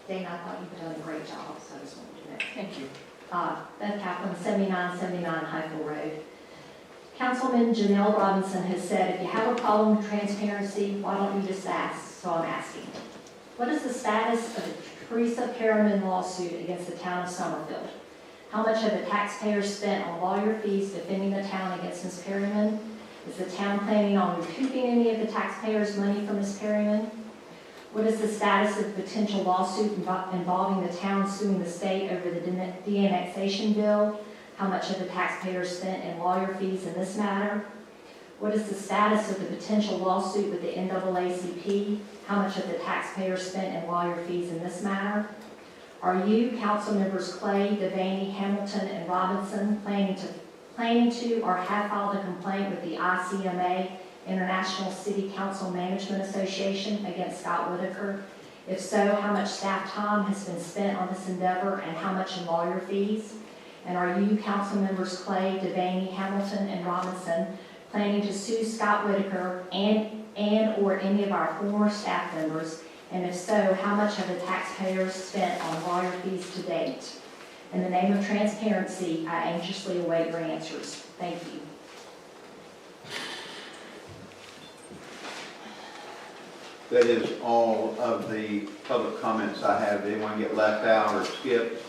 Dana, I thought you've done a great job, so I just wanted to know. Thank you. Beth Kaplan, 7979 Highfield Road. Councilman Janelle Robinson has said, if you have a problem with transparency, why don't you just ask? So I'm asking. What is the status of the Teresa Perriman lawsuit against the town of Summerfield? How much have the taxpayers spent on lawyer fees defending the town against Ms. Perryman? Is the town planning on recouping any of the taxpayers' money from Ms. Perryman? What is the status of the potential lawsuit involving the town suing the state over the de-annexation bill? How much have the taxpayers spent in lawyer fees in this matter? What is the status of the potential lawsuit with the NAACP? How much have the taxpayers spent in lawyer fees in this matter? Are you, council members Clay, Devaney, Hamilton, and Robinson, planning to or have filed a complaint with the ICMA, International City Council Management Association, against Scott Whitaker? If so, how much staff time has been spent on this endeavor and how much in lawyer fees? And are you, council members Clay, Devaney, Hamilton, and Robinson, planning to sue Scott Whitaker and or any of our former staff members? And if so, how much have the taxpayers spent on lawyer fees to date? In the name of transparency, I anxiously await your answers. Thank you. That is all of the public comments I have. Did anyone get left out or skipped?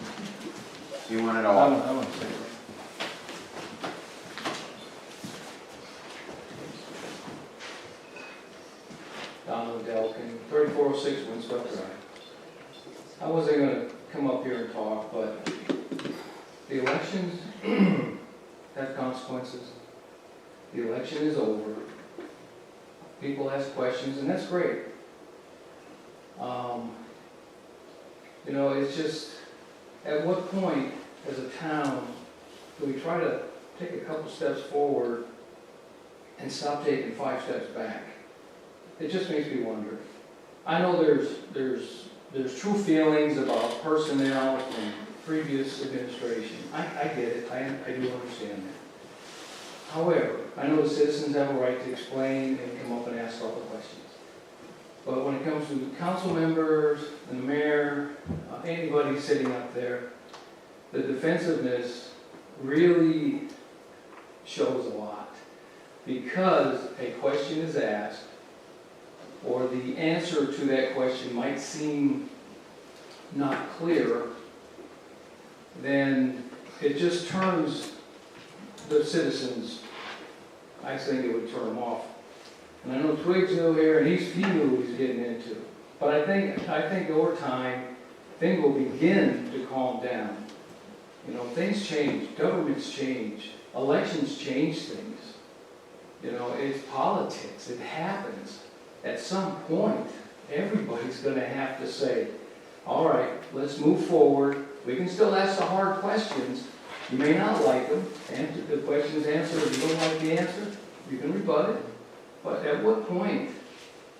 Anyone at all? I want to say Donald Delkin, 3406 Windswept Drive. I wasn't going to come up here and talk, but the elections have consequences. The election is over. People ask questions, and that's great. You know, it's just, at what point as a town do we try to take a couple steps forward and stop taking 5 steps back? It just makes me wonder. I know there's true feelings about personnel from previous administration. I get it. I do understand that. However, I know the citizens have a right to explain and come up and ask all the questions. But when it comes to council members and the mayor, anybody sitting up there, the defensiveness really shows a lot. Because a question is asked, or the answer to that question might seem not clear, then it just turns the citizens, I think it would turn them off. And I know Twiggs knew here, and he knew what he was getting into. But I think over time, things will begin to calm down. You know, things change, governments change, elections change things. You know, it's politics, it happens. At some point, everybody's going to have to say, all right, let's move forward. We can still ask the hard questions. You may not like them, and the question's answered. If you don't like the answer, you can rebut it. But at what point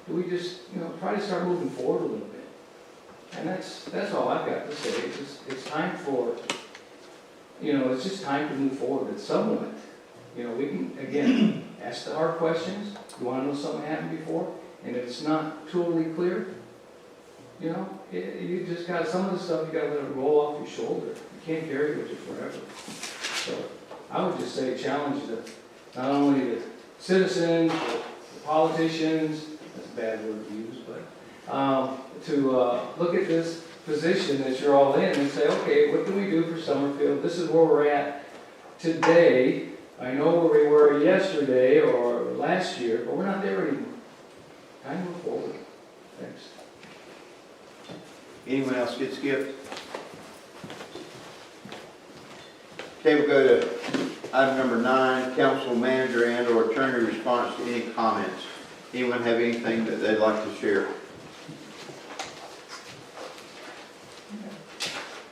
do we just, you know, try to start moving forward a little bit? And that's all I've got to say. It's time for, you know, it's just time to move forward at some point. You know, we can, again, ask the hard questions. You want to know something happened before? And if it's not totally clear, you know, you just got some of the stuff, you got to let it roll off your shoulder. You can't carry it with you forever. So I would just say challenge not only the citizens, the politicians, that's a bad word to use, but to look at this position that you're all in and say, okay, what can we do for Summerfield? This is where we're at today. I know where we were yesterday or last year, but we're not there anymore. Time to move forward. Thanks. Anyone else get skipped? Okay, we'll go to item number 9, council manager and or attorney response to any comments. Anyone have anything that they'd like to share?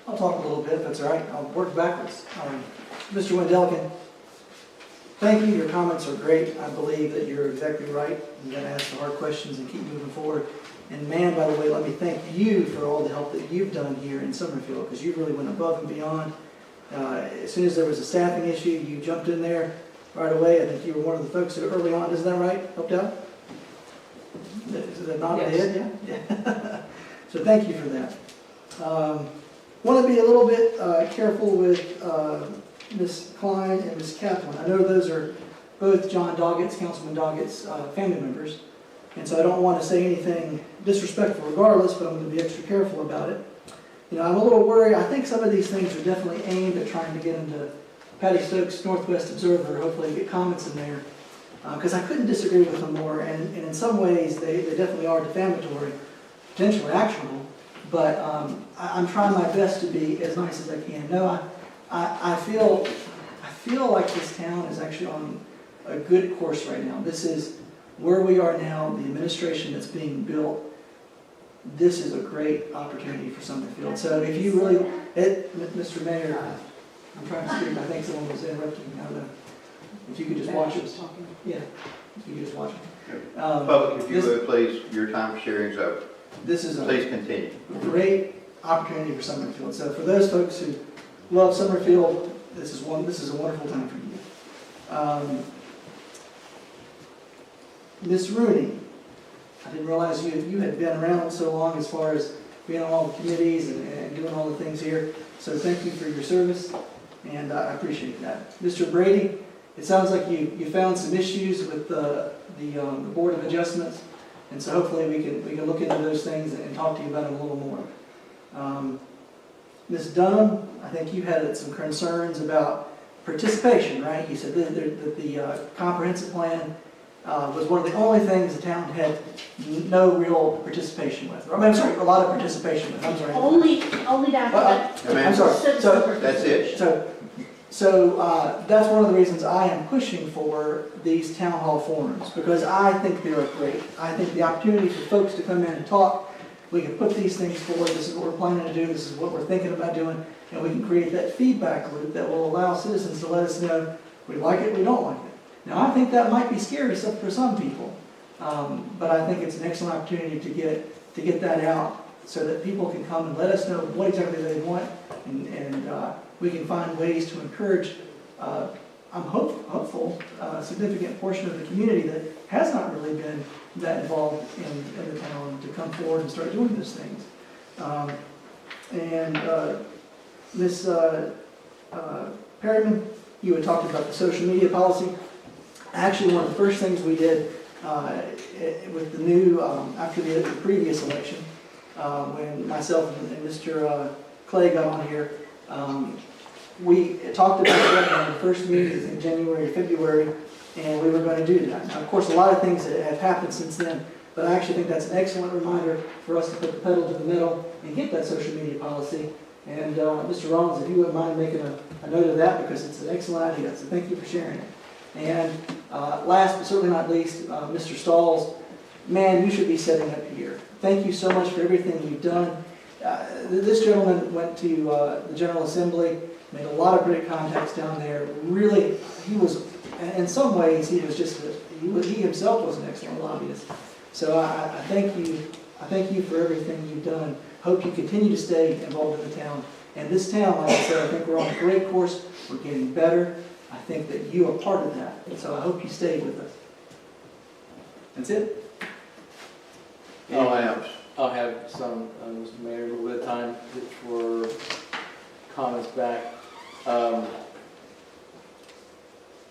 I'll talk a little bit, if that's all right. I'll work backwards. Mr. Wendelkin, thank you. Your comments are great. I believe that you're exactly right. You got to ask the hard questions and keep moving forward. And man, by the way, let me thank you for all the help that you've done here in Summerfield, because you really went above and beyond. As soon as there was a staffing issue, you jumped in there right away. I think you were one of the folks that early on, isn't that right? Helped out? Is that not Yes. dead? Yeah. So thank you for that. Want to be a little bit careful with Ms. Klein and Ms. Kaplan. I know those are both John Doggett's, Councilman Doggett's family members. And so I don't want to say anything disrespectful regardless, but I'm going to be extra careful about it. I'm a little worried. I think some of these things are definitely aimed at trying to get into Patty Stokes' Northwest Observer, hopefully get comments in there. Because I couldn't disagree with them more, and in some ways, they definitely are defamatory, potentially actionable, but I'm trying my best to be as nice as I can. No, I feel like this town is actually on a good course right now. This is where we are now, the administration that's being built. This is a great opportunity for Summerfield. So if you really, Mr. Mayor, I'm trying to speak, I think someone was interrupting me. I don't know. If you could just watch it. Yeah, if you could just watch it. Public, if you would, please, your time for sharing is over. This is Please continue. a great opportunity for Summerfield. So for those folks who love Summerfield, this is a wonderful time for you. Ms. Rooney, I didn't realize you had been around so long as far as being on all the committees and doing all the things here. So thank you for your service, and I appreciate that. Mr. Brady, it sounds like you found some issues with the Board of Adjustments, and so hopefully we can look into those things and talk to you about them a little more. Ms. Dunham, I think you had some concerns about participation, right? You said that the comprehensive plan was one of the only things the town had no real participation with. I mean, I'm sorry, a lot of participation with. I'm sorry. Only down to that. I'm sorry. So That's it. So that's one of the reasons I am pushing for these town hall forums, because I think they're great. I think the opportunity for folks to come in and talk, we can put these things forward. This is what we're planning to do. This is what we're thinking about doing, and we can create that feedback loop that will allow citizens to let us know we like it, we don't like it. Now, I think that might be scary for some people, but I think it's an excellent opportunity to get that out so that people can come and let us know what exactly they want, and we can find ways to encourage, I'm hopeful, a significant portion of the community that has not really been that involved in the town to come forward and start doing those things. Ms. Perryman, you had talked about the social media policy. Actually, one of the first things we did with the new, after the previous election, when myself and Mr. Clay got on here, we talked about that on the first meeting in January, February, and we were going to do that. Now, of course, a lot of things have happened since then, but I actually think that's an excellent reminder for us to put the pedal to the metal and get that social media policy. And Mr. Rollins, if you wouldn't mind making a note of that, because it's an excellent idea, so thank you for sharing it. And last but certainly not least, Mr. Stalls, man, you should be setting up here. Thank you so much for everything you've done. This gentleman went to the General Assembly, made a lot of great contacts down there. Really, he was, in some ways, he was just, he himself was an excellent lobbyist. So I thank you. I thank you for everything you've done. Hope you continue to stay involved in the town. And this town, like I said, I think we're on a great course. We're getting better. I think that you are part of that. And so I hope you stay with us. That's it. Anyone else? I'll have some, Mr. Mayor, a little bit of time for comments back.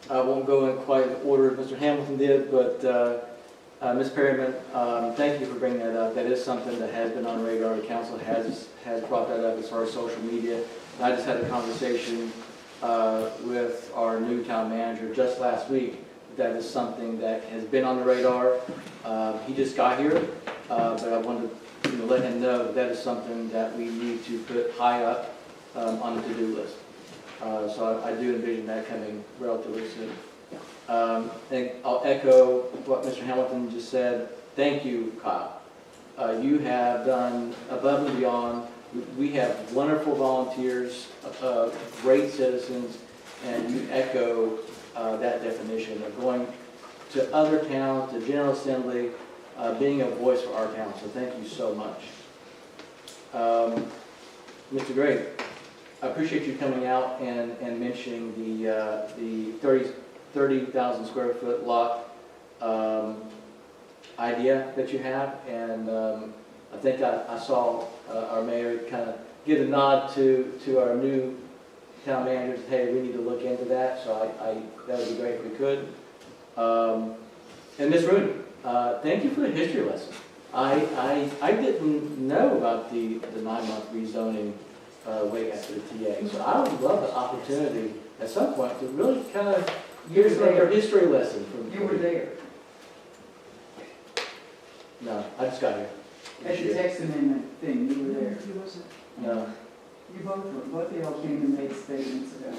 I won't go in quite the order Mr. Hamilton did, but Ms. Perryman, thank you for bringing that up. That is something that has been on the radar. The council has brought that up as far as social media. And I just had a conversation with our new town manager just last week. That is something that has been on the radar. He just got here, but I wanted to let him know that is something that we need to put high up on the to-do list. So I do envision that coming relatively soon. And I'll echo what Mr. Hamilton just said. Thank you, Kyle. You have done above and beyond. We have wonderful volunteers, great citizens, and you echo that definition of going to other towns, to General Assembly, being a voice for our town. So thank you so much. Mr. Gray, I appreciate you coming out and mentioning the 30,000 square foot lot idea that you have, and I think I saw our mayor kind of give a nod to our new town managers. Hey, we need to look into that. So that would be great if we could. And Ms. Rooney, thank you for the history lesson. I didn't know about the 9-month rezoning way after the TA. So I would love the opportunity at some point to really kind of give us like a history lesson from. You were there No, I just got here. at the text amendment thing, you were there. You wasn't. No. You both were, both of y'all came and made statements about,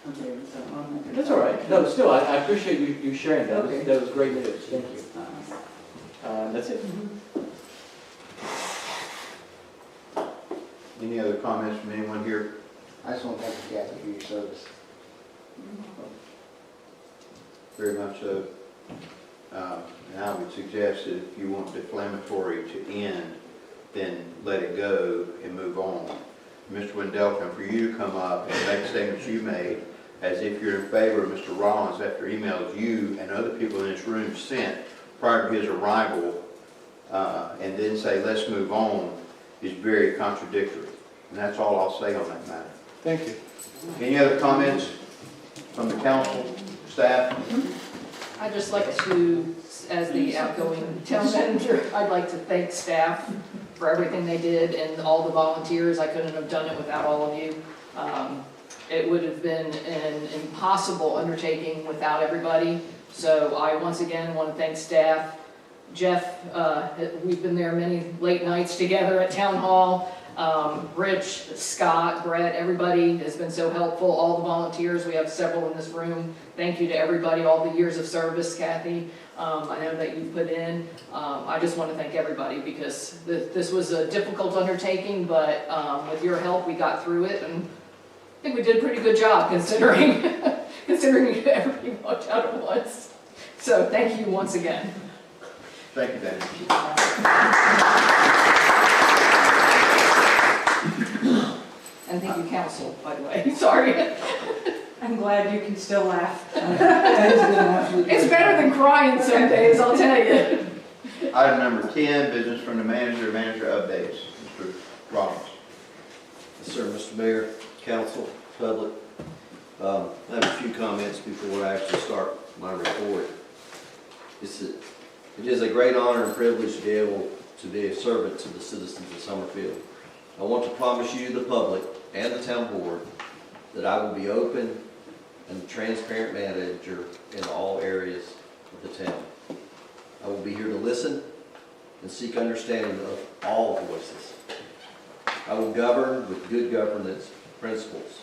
okay, so I'm not gonna. That's all right. No, still, I appreciate you sharing that. Okay. That was great news. Thank you. That's it. Any other comments from anyone here? I just want to thank you, Kathy, for your service. Very much so. And I would suggest that if you want defamatory to end, then let it go and move on. Mr. Wendelken, for you to come up and make statements you made as if you're in favor of Mr. Rollins after emails you and other people in this room sent prior to his arrival, and then say, let's move on, is very contradictory. And that's all I'll say on that matter. Thank you. Any other comments from the council, staff? I'd just like to, as the outgoing town manager, I'd like to thank staff for everything they did and all the volunteers. I couldn't have done it without all of you. It would have been an impossible undertaking without everybody. So I once again want to thank staff. Jeff, we've been there many late nights together at Town Hall. Rich, Scott, Brett, everybody has been so helpful. All the volunteers, we have several in this room. Thank you to everybody, all the years of service, Kathy, I know that you put in. I just want to thank everybody because this was a difficult undertaking, but with your help, we got through it, and I think we did a pretty good job considering, considering everybody walked out at once. So thank you once again. Thank you, Dan. And thank you, council, by the way. Sorry. I'm glad you can still laugh. That has been an absolute. It's better than crying some days, I'll tell you. Item number 10, business from the manager updates. Mr. Rollins. Yes, sir, Mr. Mayor, council, public. I have a few comments before I actually start my report. It is a great honor and privilege to be able to be a servant to the citizens of Summerfield. I want to promise you, the public, and the town board, that I will be open and a transparent manager in all areas of the town. I will be here to listen and seek understanding of all voices. I will govern with good governance principles,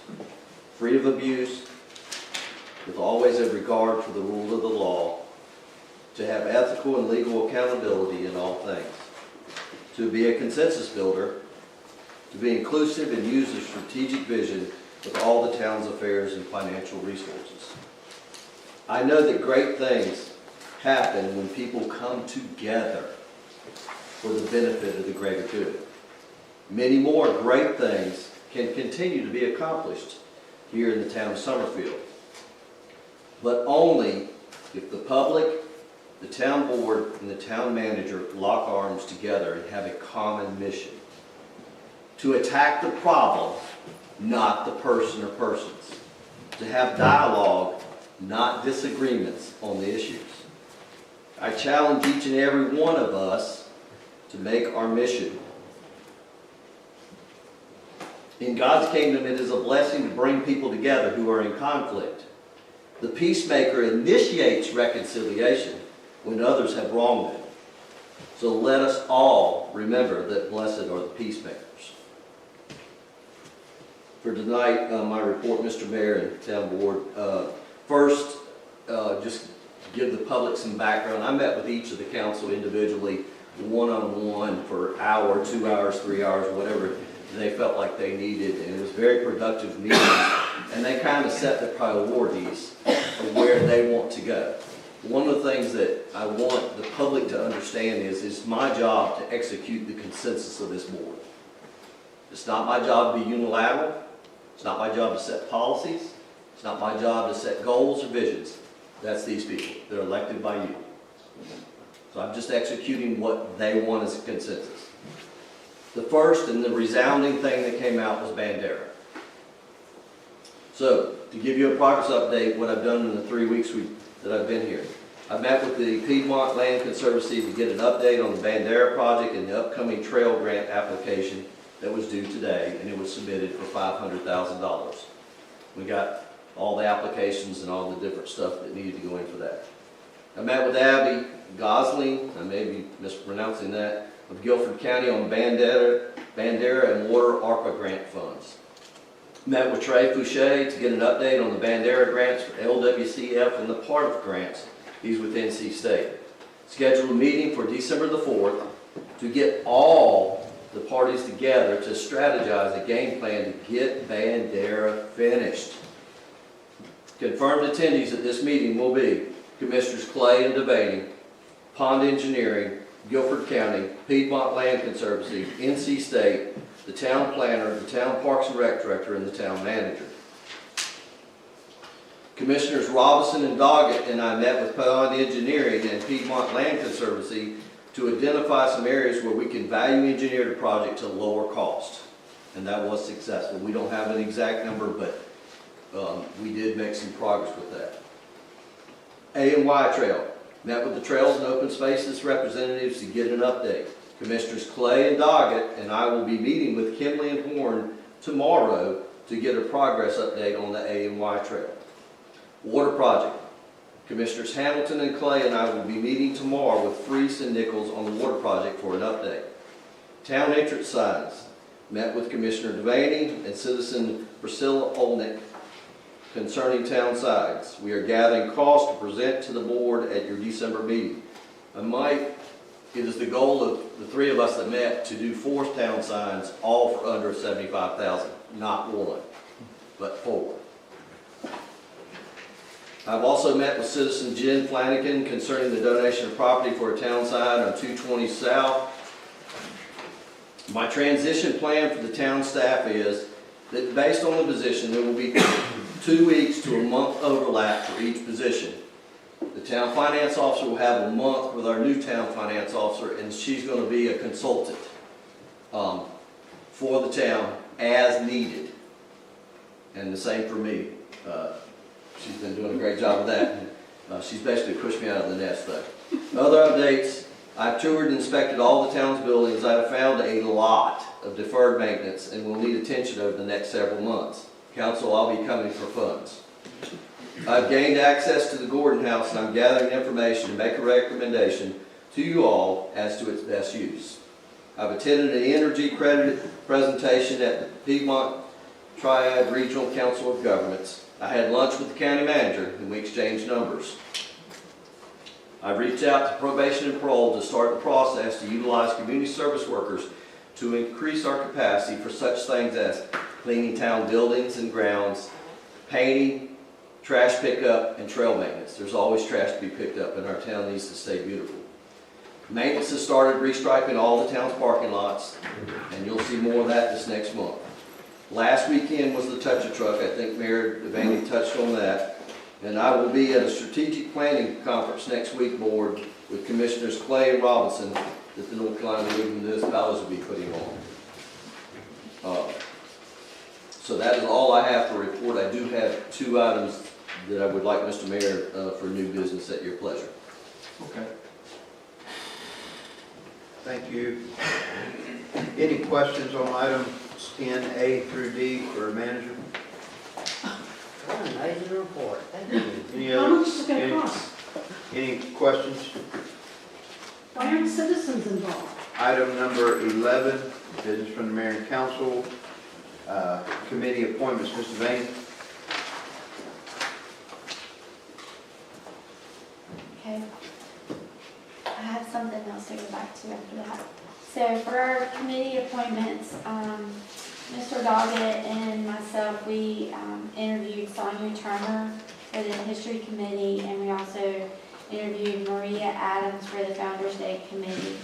free of abuse, with always a regard for the rule of the law, to have ethical and legal accountability in all things, to be a consensus builder, to be inclusive and use a strategic vision with all the town's affairs and financial resources. I know that great things happen when people come together for the benefit of the greater good. Many more great things can continue to be accomplished here in the town of Summerfield, but only if the public, the town board, and the town manager lock arms together and have a common mission to attack the problem, not the person or persons, to have dialogue, not disagreements on the issues. I challenge each and every one of us to make our mission. In God's kingdom, it is a blessing to bring people together who are in conflict. The peacemaker initiates reconciliation when others have wronged them. So let us all remember that blessed are the peacemakers. For tonight, my report, Mr. Mayor and Town Board. First, just give the public some background. I met with each of the council individually, one-on-one for an hour, 2 hours, 3 hours, whatever they felt like they needed, and it was a very productive meeting. And they kind of set the priorities of where they want to go. One of the things that I want the public to understand is it's my job to execute the consensus of this board. It's not my job to be unilateral. It's not my job to set policies. It's not my job to set goals or visions. That's these people. They're elected by you. So I'm just executing what they want as a consensus. The first and the resounding thing that came out was Bandera. So, to give you a progress update, what I've done in the 3 weeks that I've been here. I met with the Piedmont Land Conservancy to get an update on the Bandera project and the upcoming trail grant application that was due today, and it was submitted for $500,000. We got all the applications and all the different stuff that needed to go in for that. I met with Abby Gosling, I may be mispronouncing that, of Guilford County on Bandera and Water ARPA grant funds. Met with Trey Fouché to get an update on the Bandera grants for LWCF and the PARF grants. He's with NC State. Scheduled a meeting for December the 4th to get all the parties together to strategize a game plan to get Bandera finished. Confirmed attendees at this meeting will be Commissioners Clay and Devaney, Pond Engineering, Guilford County, Piedmont Land Conservancy, NC State, the town planner, the town Parks and Rec director, and the town manager. Commissioners Robinson and Doggett and I met with Pond Engineering and Piedmont Land Conservancy to identify some areas where we can value engineer the project to lower cost. And that was successful. We don't have an exact number, but we did make some progress with that. A&Y Trail. Met with the Trails and Open Spaces representatives to get an update. Commissioners Clay and Doggett and I will be meeting with Kimley and Horn tomorrow to get a progress update on the A&Y Trail. Water project. Commissioners Hamilton and Clay and I will be meeting tomorrow with Freese and Nichols on the water project for an update. Town entrance signs. Met with Commissioner Devaney and citizen Priscilla Olnick concerning town signs. We are gathering costs to present to the board at your December meeting. It is the goal of the three of us that met to do 4 town signs, all for under $75,000, not 1, but 4. I've also met with citizen Jen Flanagan concerning the donation of property for a town sign on 220 South. My transition plan for the town staff is that based on the position, there will be 2 weeks to a month overlap for each position. The town finance officer will have a month with our new town finance officer, and she's going to be a consultant for the town as needed. And the same for me. She's been doing a great job of that. She's basically pushed me out of the nest though. Other updates, I've toured and inspected all the town's buildings. I have found a lot of deferred maintenance and will need attention over the next several months. Council, I'll be coming for funds. I've gained access to the Gordon House and I'm gathering information to make a recommendation to you all as to its best use. I've attended an energy credit presentation at the Piedmont Triad Regional Council of Governments. I had lunch with the county manager and we exchanged numbers. I've reached out to probation and parole to start the process to utilize community service workers to increase our capacity for such things as cleaning town buildings and grounds, painting, trash pickup, and trail maintenance. There's always trash to be picked up and our town needs to stay beautiful. Maintenance has started restriping all the town's parking lots and you'll see more of that this next month. Last weekend was the touch-a-truck. I think Mayor Devaney touched on that. And I will be at a strategic planning conference next week, board, with Commissioners Clay and Robinson that the North Carolina League of Municipalities will be putting on. So that is all I have to report. I do have 2 items that I would like, Mr. Mayor, for new business at your pleasure. Okay. Thank you. Any questions on items 10A through D for manager? Amazing report, thank you. Any How other- much is it gonna cost? Any questions? Why aren't citizens involved? Item number 11, business from the mayor and council. Committee appointments, Mr. Vane. Okay. I have something else to go back to after that. So for our committee appointments, Mr. Doggett and myself, we interviewed Sonia Turner for the History Committee, and we also interviewed Maria Adams for the Founders Day Committee.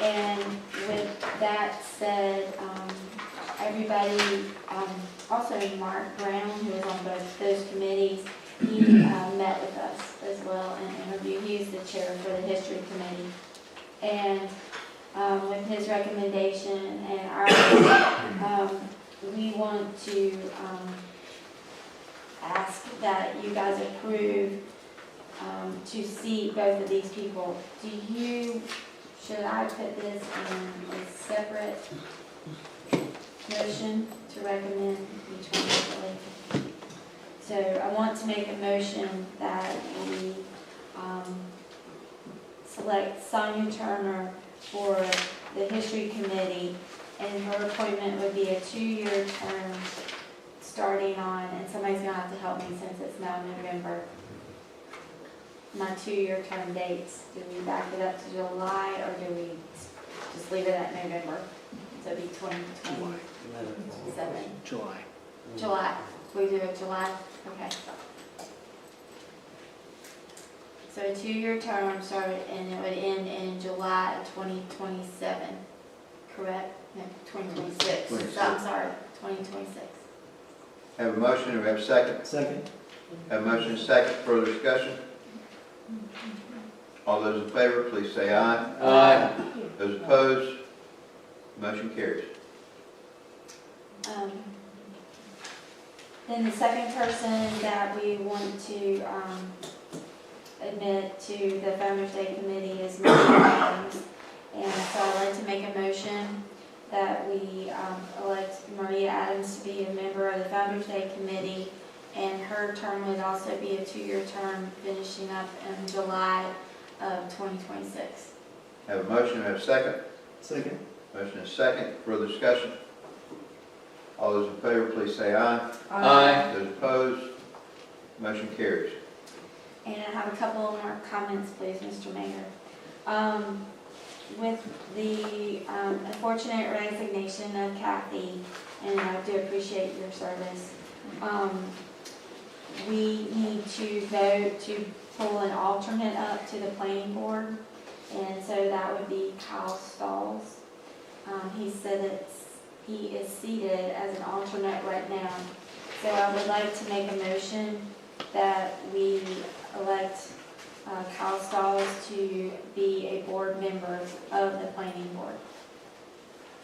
And with that said, everybody, also Mark Brown, who was on both those committees, he met with us as well and interviewed. He's the chair for the History Committee. And with his recommendation and ours, we want to ask that you guys approve to see both of these people. Should I put this in a separate motion to recommend each one separately? So I want to make a motion that we select Sonia Turner for the History Committee, and her appointment would be a 2-year term starting on, and somebody's gonna have to help me since it's now November. My 2-year term dates, do we back it up to July, or do we just leave it at November? So it'd be 2027. July. July, we do it July, okay. So a 2-year term started, and it would end in July of 2027, correct? No, 2026, I'm sorry, 2026. Have a motion, do we have a second? Second. Have a motion and a second, further discussion? All those in favor, please say aye. Aye. Those opposed, motion carries. Then the second person that we want to admit to the Founders Day Committee is Maria Adams. And so I'd like to make a motion that we elect Maria Adams to be a member of the Founders Day Committee, and her term would also be a 2-year term finishing up in July of 2026. Have a motion, have a second? Second. Motion is second, further discussion? All those in favor, please say aye. Aye. Those opposed, motion carries. And I have a couple more comments, please, Mr. Mayor. With the unfortunate resignation of Kathy, and I do appreciate your service, we need to vote to pull an alternate up to the planning board, and so that would be Kyle Stalls. He said that he is seated as an alternate right now. So I would like to make a motion that we elect Kyle Stalls to be a board member of the planning board.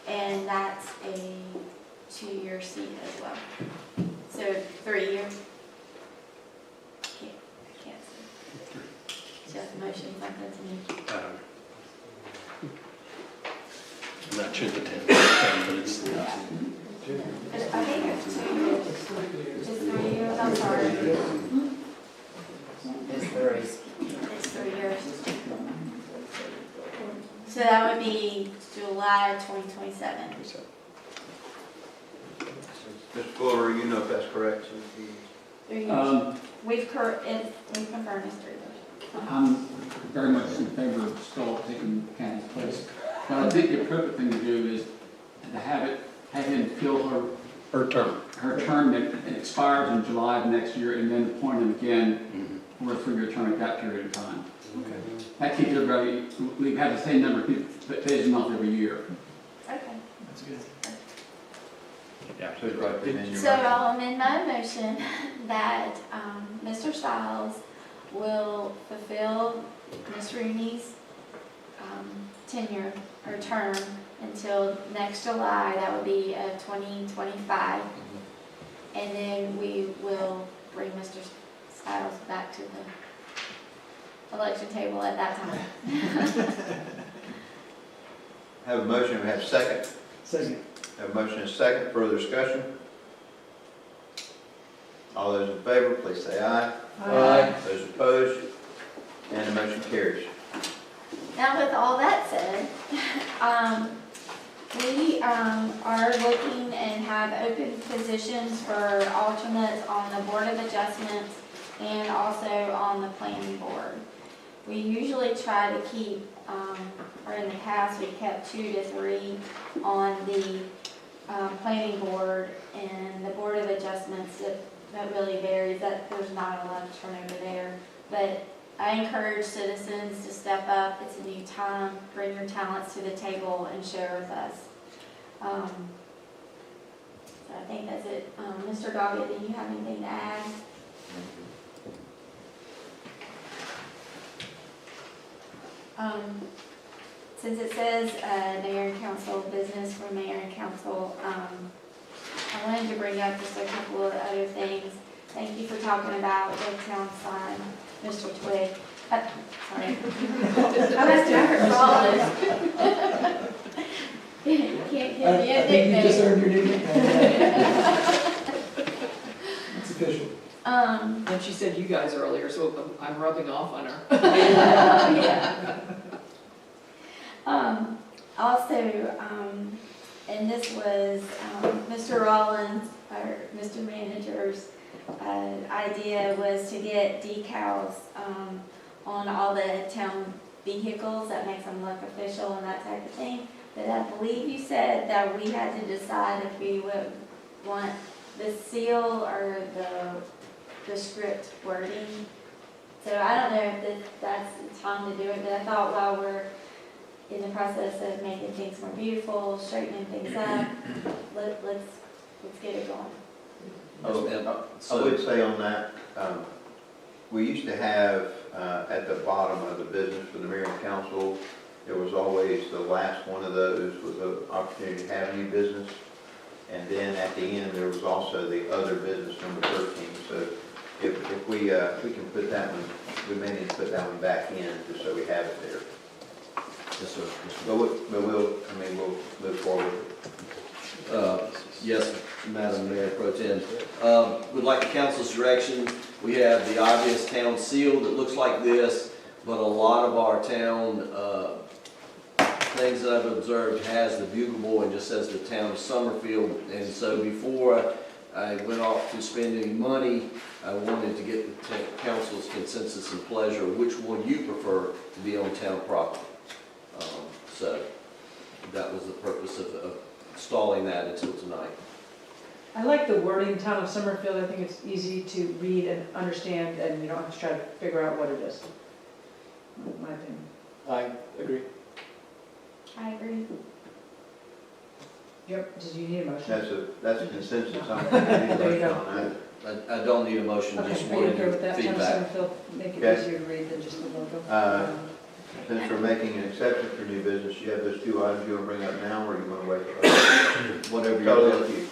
And that's a 2-year seat as well. So 3 years. Can't see. Just motion something to me. I'm not sure the 10, but it's. I think it's 2 years. Just 3 years, I'm sorry. It's 3 years. So that would be July 2027. Mr. Fuller, you know if that's correct? 3 years. We've confirmed it's 3 years. I'm very much in favor of still taking Kathy's place. But I think the appropriate thing to do is to have him fill her term that expires in July of next year, and then appoint him again for a 3-year term at that period of time. Okay. That keeps everybody, we have the same number of people that pays a month every year. Okay. That's good. Yeah, so right, amend your So motion. I'll amend my motion that Mr. Stiles will fulfill Ms. Rooney's tenure or term until next July. That would be 2025. And then we will bring Mr. Stiles back to the election table at that time. Have a motion, we have a second. Second. Have a motion and a second, further discussion? All those in favor, please say aye. Aye. Those opposed, and the motion carries. Now, with all that said, we are looking and have open positions for alternates on the Board of Adjustments and also on the Planning Board. We usually try to keep, or in the past, we kept 2 to 3 on the Planning Board, and the Board of Adjustments, that really varies. There's not a lot of turnover there. But I encourage citizens to step up. It's a new time. Bring your talents to the table and share with us. So I think that's it. Mr. Doggett, do you have anything to add? Since it says mayor and council business for mayor and council, I wanted to bring up just a couple of other things. thank you for talking about the town sign, Mr. Twig. Sorry. I'm Mr. Rollins. You can't give me a I think you just nickname. earned your new nickname. It's official. And she said you guys earlier, so I'm rubbing off on her. Yeah. Also, and this was Mr. Rollins, or Mr. Manager's idea was to get decals on all the town vehicles that makes them look official and that type of thing. But I believe you said that we had to decide if we would want the seal or the script wording. So I don't know if that's the time to do it, but I thought while we're in the process of making things more beautiful, straightening things up, let's get it going. Yes, ma'am. I would say on that, we used to have, at the bottom of the business for the mayor and council, there was always the last one of those was an opportunity to have new business. And then at the end, there was also the other business, number 13. So if we can put that one, we may need to put that one back in just so we have it there. Yes, sir. But we'll move forward. Yes, Madam Mayor Pro Tem. Would like the council's direction. We have the obvious town seal that looks like this, but a lot of our town things that I've observed has the bugle boy and just says the town of Summerfield. And so before I went off to spend any money, I wanted to get the council's consensus and pleasure, which one you prefer to be on town property. So that was the purpose of stalling that until tonight. I like the wording, Town of Summerfield. I think it's easy to read and understand, and you don't have to try to figure out what it is. My opinion. I agree. I agree. Yep, did you need a motion? That's a consensus on There you go. that. I don't need a motion, just Okay, are you wanted okay with your that? Town of feedback. Summerfield, make it Okay. easier to read than just the logo. Since we're making an exception for new business, you have those two items you want to bring up now, or you want to wait? Whatever Totally you're up to you.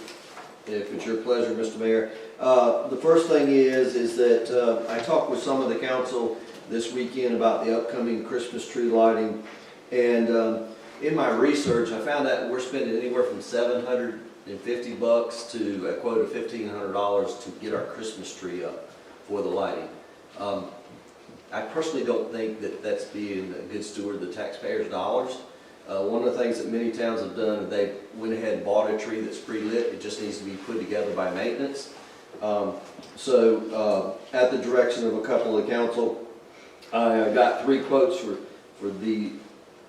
If it's your pleasure, Mr. Mayor. The first thing is that I talked with some of the council this weekend about the upcoming Christmas tree lighting. And in my research, I found that we're spending anywhere from $750 to a quote of $1,500 to get our Christmas tree up for the lighting. I personally don't think that that's being a good steward of the taxpayers' dollars. One of the things that many towns have done, they went ahead and bought a tree that's pre-lit. It just needs to be put together by maintenance. So at the direction of a couple of the council, I got 3 quotes for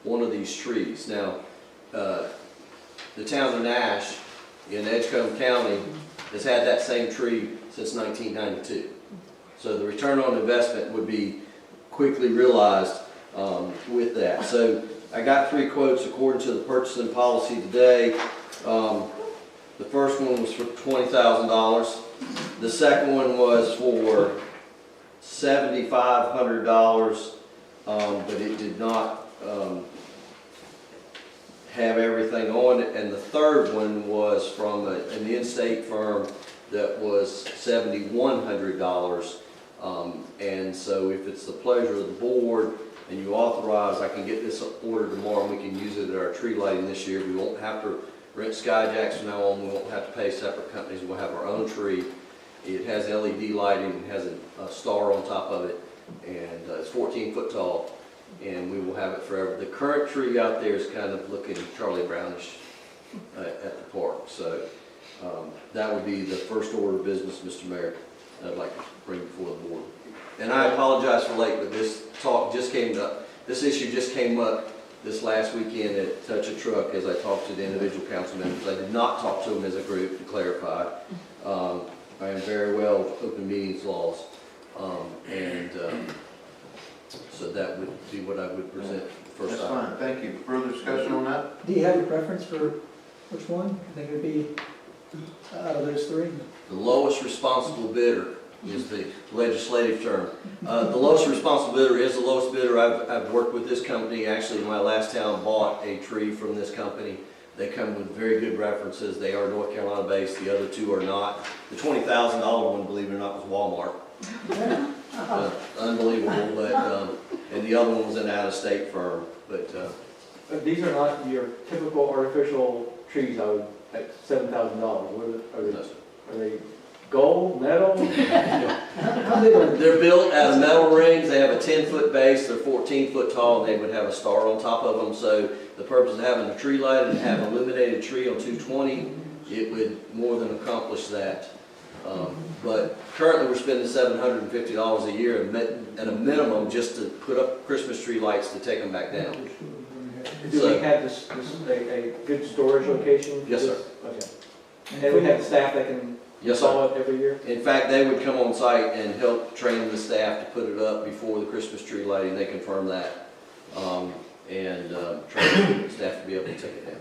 one of these trees. Now, the town of Nash in Edgecombe County has had that same tree since 1992. So the return on investment would be quickly realized with that. So I got 3 quotes according to the purchasing policy today. The first one was for $20,000. The second one was for $7,500, but it did not have everything on it. And the third one was from an in-state firm that was $7,100. And so if it's the pleasure of the board and you authorize, I can get this ordered tomorrow and we can use it at our tree lighting this year. We won't have to rent Skyjacks from now on. We won't have to pay separate companies. We'll have our own tree. It has LED lighting, it has a star on top of it, and it's 14 foot tall, and we will have it forever. The current tree out there is kind of looking Charlie Brownish at the park. So that would be the first order of business, Mr. Mayor, I'd like to bring before the board. And I apologize for late, but this talk just came up. This issue just came up this last weekend at Touch a Truck as I talked to the individual council members. I did not talk to them as a group, to clarify. I am very well with open meetings laws. So that would be what I would present first. That's fine, thank you. Further discussion on that? Do you have a preference for which one? I think it would be out of those 3. The lowest responsible bidder is the legislative term. The lowest responsible bidder is the lowest bidder. I've worked with this company. Actually, my last town bought a tree from this company. They come with very good references. They are North Carolina based, the other two are not. The $20,000 one, believe it or not, was Walmart. Unbelievable, but, and the other one was an out-of-state firm, but, But these are not your typical artificial trees at $7,000. Are they gold, metal? they're built out of metal rings. They have a 10-foot base. They're 14 foot tall, and they would have a star on top of them. So the purpose of having a tree light and having a illuminated tree on 220, it would more than accomplish that. But currently, we're spending $750 a year at a minimum just to put up Christmas tree lights to take them back down. Do we have a good storage location? Yes, sir. Okay. And we have staff that can Yes, install sir. it every year? In fact, they would come on site and help train the staff to put it up before the Christmas tree lighting. They confirm that. Train the staff to be able to take it down.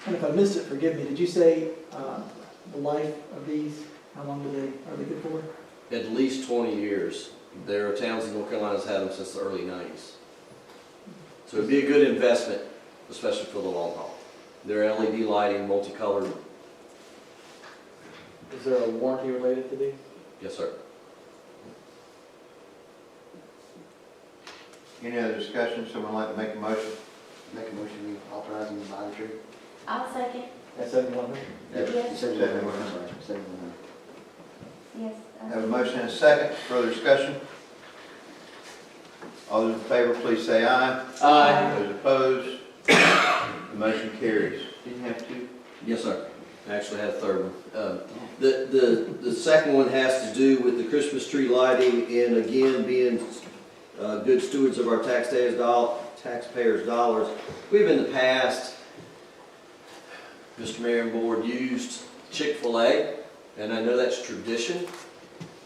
And if I missed it, forgive me, did you say the life of these, how long are they good for? At least 20 years. There are towns in North Carolina that's had them since the early 90s. So it'd be a good investment, especially for the long haul. They're LED lighting, multicolored. Is there a warranty related to these? Yes, sir. Any other discussion? Someone like to make a motion? Make a motion, we authorize them to buy the tree. I'll second. At 7,100? Yes. 7,100. Yes. Have a motion and a second. Further discussion? All those in favor, please say aye. Aye. Those opposed, the motion carries. Do you have two? Yes, sir. I actually had a third one. The second one has to do with the Christmas tree lighting and again being good stewards of our taxpayers' dollars. We've in the past, Mr. Mayor and Board, used Chick-fil-A, and I know that's tradition.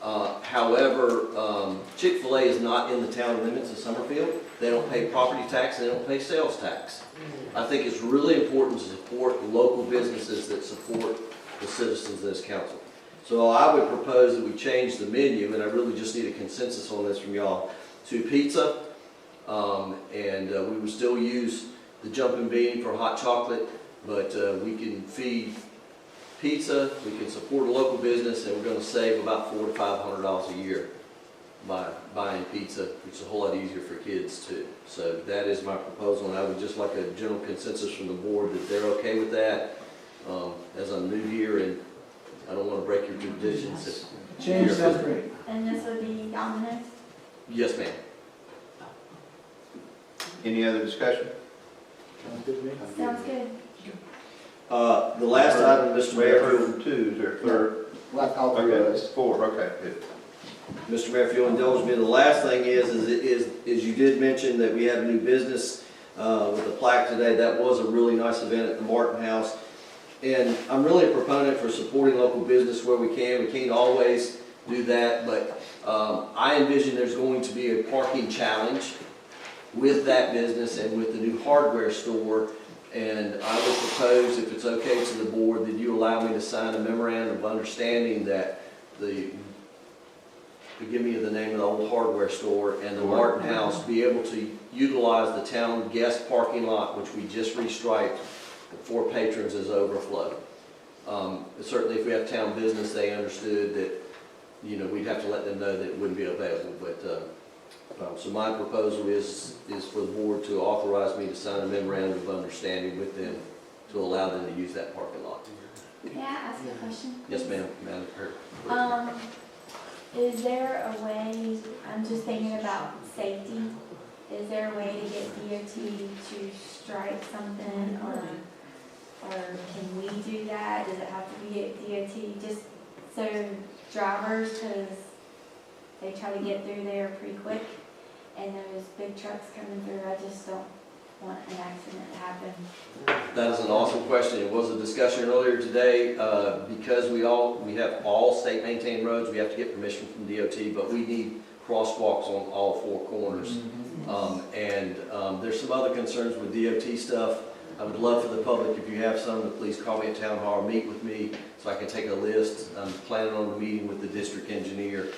However, Chick-fil-A is not in the town limits of Summerfield. They don't pay property tax, and they don't pay sales tax. I think it's really important to support local businesses that support the citizens of this council. So I would propose that we change the menu, and I really just need a consensus on this from y'all, to pizza, and we would still use the Jumpin' Bean for hot chocolate, but we can feed pizza, we can support a local business, and we're going to save about $400 to $500 a year by buying pizza, which is a whole lot easier for kids too. So that is my proposal, and I would just like a general consensus from the board that they're okay with that. As I'm new here, and I don't want to break your traditions. Change sounds great. And this would be Domino's? Yes, ma'am. Any other discussion? Sounds good to me. Sounds good. The last item, Mr. Mayor, Heard from two, is there a third? Like all three of Okay, us. four, okay, good. Mr. Mayor, if you'll indulge me, the last thing is you did mention that we have a new business with a plaque today. That was a really nice event at the Martin House. And I'm really a proponent for supporting local business where we can. We can't always do that, but I envision there's going to be a parking challenge with that business and with the new hardware store. And I would propose, if it's okay to the board, that you allow me to sign a memorandum of understanding that forgive me the name of the old hardware store and the Martin House be able to utilize the town guest parking lot, which we just restriped for patrons as overflow. Certainly if we have town business, they understood that, you know, we'd have to let them know that it wouldn't be available. But so my proposal is for the board to authorize me to sign a memorandum of understanding with them to allow them to use that parking lot. May I ask a question? Yes, ma'am. Madam Clerk. Is there a way, I'm just thinking about safety, is there a way to get DOT to strike something, or can we do that? Does it have to be at DOT, just so drivers, because they try to get through there pretty quick, and there's big trucks coming through, I just don't want an accident to happen. That is an awesome question. It was a discussion earlier today. Because we have all state maintained roads, we have to get permission from DOT, but we need crosswalks on all four corners. There's some other concerns with DOT stuff. I would love for the public, if you have some, to please call me at town hall, meet with me so I can take a list. I'm planning on a meeting with the district engineer.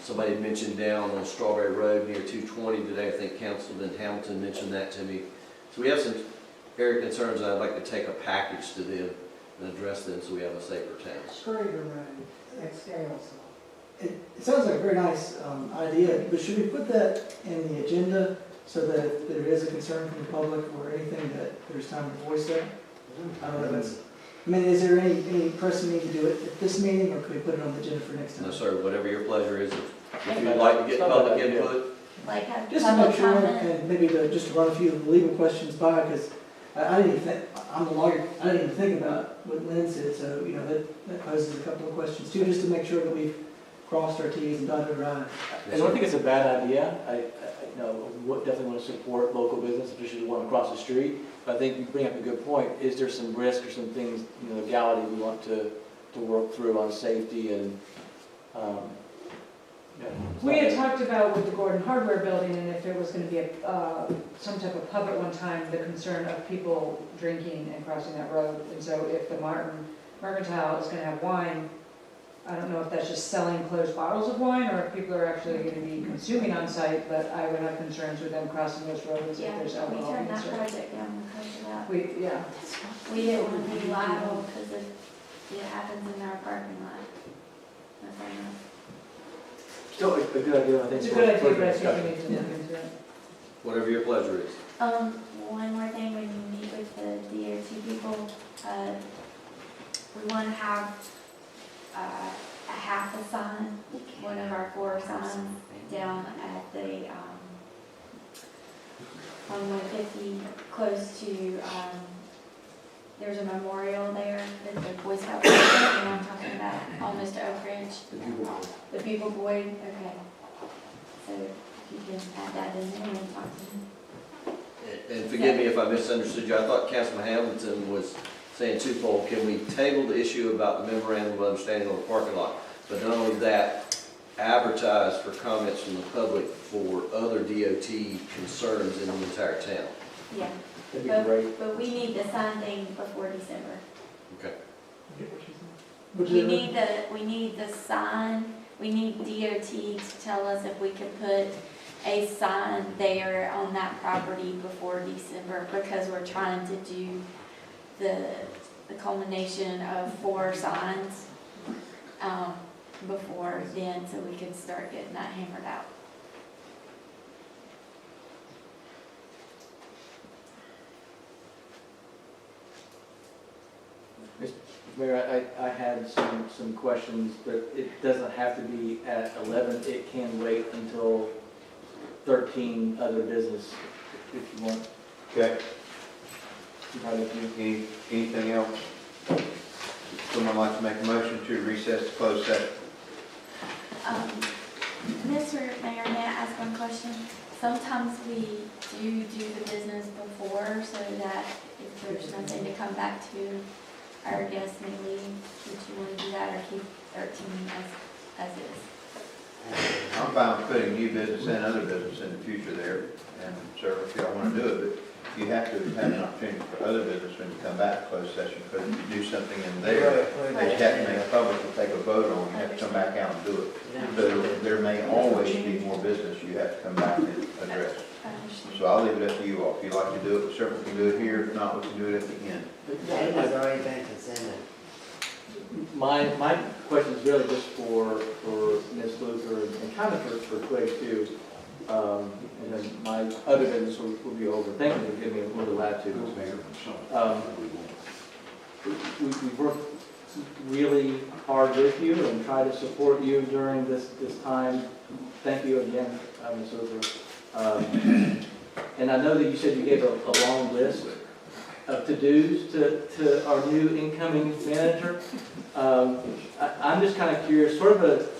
Somebody mentioned down on Strawberry Road near 220 today, I think Councilman Hamilton mentioned that to me. So we have some area concerns, and I'd like to take a package to them and address them so we have a safer town. It sounds like a very nice idea, but should we put that in the agenda so that if there is a concern from the public or anything, that there's time to voice that? I don't know if that's, I mean, is there any pressing need to do it at this meeting, or could we put it on the agenda for next time? No, sir, whatever your pleasure is. If you'd like to get public input, Like have Just to public make sure, comment? and maybe just to run a few legal questions by, because I didn't even think, I'm a lawyer, I didn't even think about what Lynn said, so, you know, that poses a couple of questions too, just to make sure that we've crossed our Ts and dotted our Is. I don't think it's a bad idea. I you know, definitely want to support local business, especially the one across the street. But I think you bring up a good point. Is there some risk or some things, you know, legality we want to work through on safety and, yeah. We had talked about with the Gordon Hardware Building, and if there was gonna be some type of pub at one time, the concern of people drinking and crossing that road. And so if the Mercantile is gonna have wine, I don't know if that's just selling closed bottles of wine, or if people are actually gonna be consuming on site, but I would have concerns with them crossing those roads if Yeah, there's we alcohol. turned that concern. project down because of that. Yeah. We didn't want to be liable because it happens in our parking lot. That's all I know. Still a good idea, I think. It's a good idea, for but I think discussion. we need to look into it. whatever your pleasure is. One more thing, when you meet with the DOT people, we want to have a half a sign, one of our 4 signs down at the, on 150, close to, there's a memorial there, there's a Boy Scout, you know what I'm talking about, almost to Oak Ridge. The Bugle Boy, okay. So if you can add that in there and talk to him. And forgive me if I misunderstood you, I thought Councilman Hamilton was saying twofold. Can we table the issue about the memorandum of understanding on the parking lot? But not only that, advertise for comments from the public for other DOT concerns in the entire town. Yeah, That'd be great. but we need the sign thing before December. Okay. We need the sign, we need DOT to tell us if we can put a sign there on that property before December, because we're trying to do the culmination of 4 signs before then, so we can start getting that hammered out. Mayor, I had some questions, but it doesn't have to be at 11. It can wait until 13 other business if you want. Okay, You anything else? Someone like to make a motion to recess to close session? Mr. Mayor, may I ask one question? Sometimes we do the business before, so that if there's nothing to come back to, our guests may leave. Would you want to do that, or keep 13 as is? I'm fine with putting new business and other business in the future there, and sir, if y'all want to do it, but you have to have an opportunity for other business when you come back to closed session, because if you do something in there that you have to make public to take a vote on, you have to come back out and do it. So there may always be more business you have to come back and address. I understand. So I'll leave it up to you all. If you'd like to do it, we certainly can do it here. If not, we can do it at the end. It has already been consented. My question is really just for Ms. Luther and kind of for Quig too. And then my other business will be over. Thank you for giving me a little latitude, Mayor. We've worked really hard with you and tried to support you during this time. Thank you again, Ms. Luther. And I know that you said you gave a long list of to-dos to our new incoming manager. I'm just kind of curious, sort of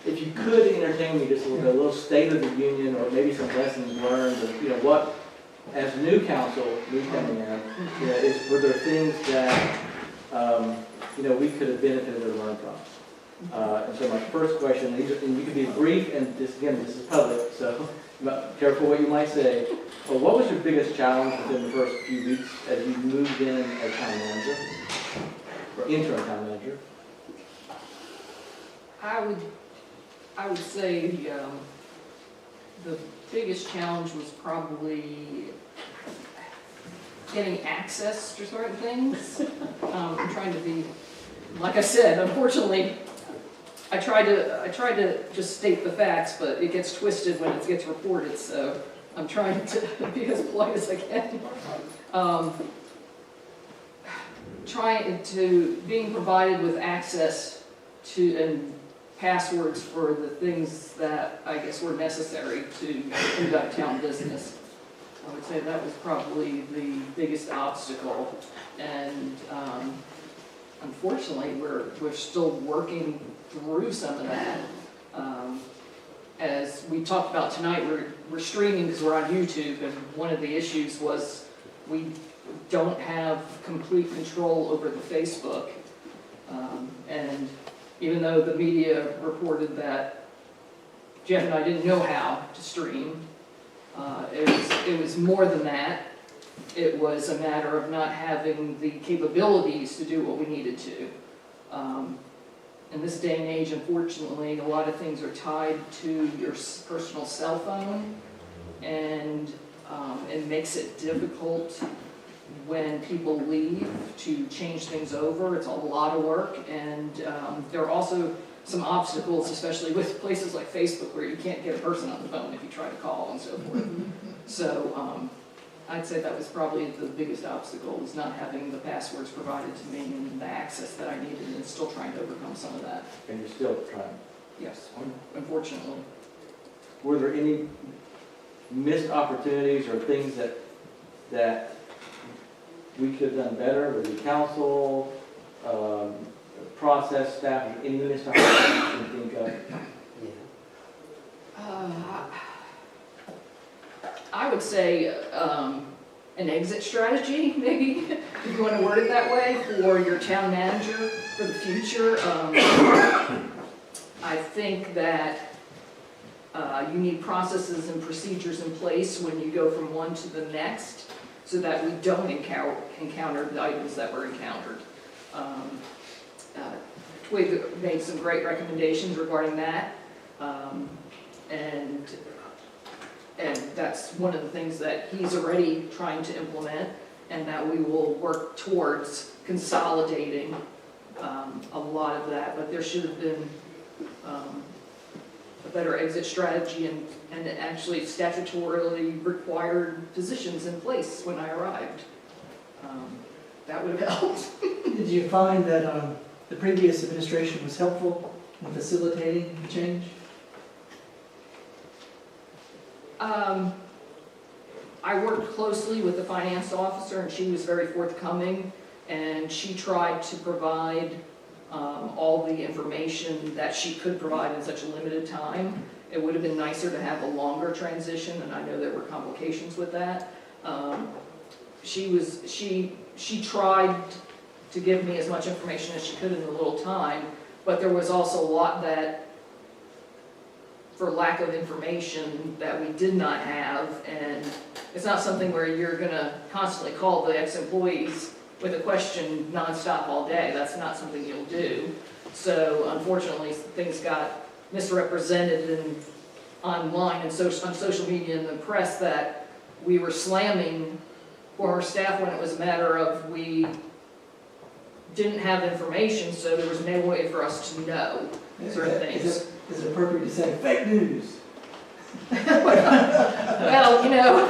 if you could entertain me just a little state of the union, or maybe some lessons learned, or what, as new council, new coming in, were there things that we could have benefited or learned from? And so my first question, and you can be brief, and this is public, so careful what you might say. But what was your biggest challenge within the first few weeks as you moved in as town manager, or interim town manager? I would say the biggest challenge was probably getting access to certain things. I'm trying to be, like I said, unfortunately, I try to just state the facts, but it gets twisted when it gets reported, so I'm trying to be as polite as I can. Being provided with access to and passwords for the things that I guess were necessary to conduct town business. I would say that was probably the biggest obstacle, and unfortunately, we're still working through some of that. As we talked about tonight, we're streaming because we're on YouTube, and one of the issues was we don't have complete control over the Facebook. And even though the media reported that Jeff and I didn't know how to stream, it was more than that. It was a matter of not having the capabilities to do what we needed to. In this day and age, unfortunately, a lot of things are tied to your personal cell phone, and it makes it difficult when people leave to change things over. It's a lot of work, and there are also some obstacles, especially with places like Facebook, where you can't get a person on the phone if you try to call and so forth. So I'd say that was probably the biggest obstacle, was not having the passwords provided to me and the access that I needed, and still trying to overcome some of that. And you're still trying? Yes, unfortunately. Were there any missed opportunities or things that we could have done better with the council, process, staff, any missed opportunities you can think of? I would say an exit strategy, maybe, if you want to word it that way, for your town manager for the future. I think that you need processes and procedures in place when you go from one to the next, so that we don't encounter the items that were encountered. Twig made some great recommendations regarding that, and that's one of the things that he's already trying to implement, and that we will work towards consolidating a lot of that. But there should have been a better exit strategy and actually statutorily required positions in place when I arrived. That would have helped. Did you find that the previous administration was helpful in facilitating the change? I worked closely with the finance officer, and she was very forthcoming, and she tried to provide all the information that she could provide in such a limited time. It would have been nicer to have a longer transition, and I know there were complications with that. She tried to give me as much information as she could in a little time, but there was also a lot that, for lack of information, that we did not have, and it's not something where you're gonna constantly call the ex-employees with a question nonstop all day. That's not something you'll do. So unfortunately, things got misrepresented online and on social media and the press, that we were slamming former staff when it was a matter of we didn't have information, so there was no way for us to know certain things. Is it appropriate to say fake news? Well, you know,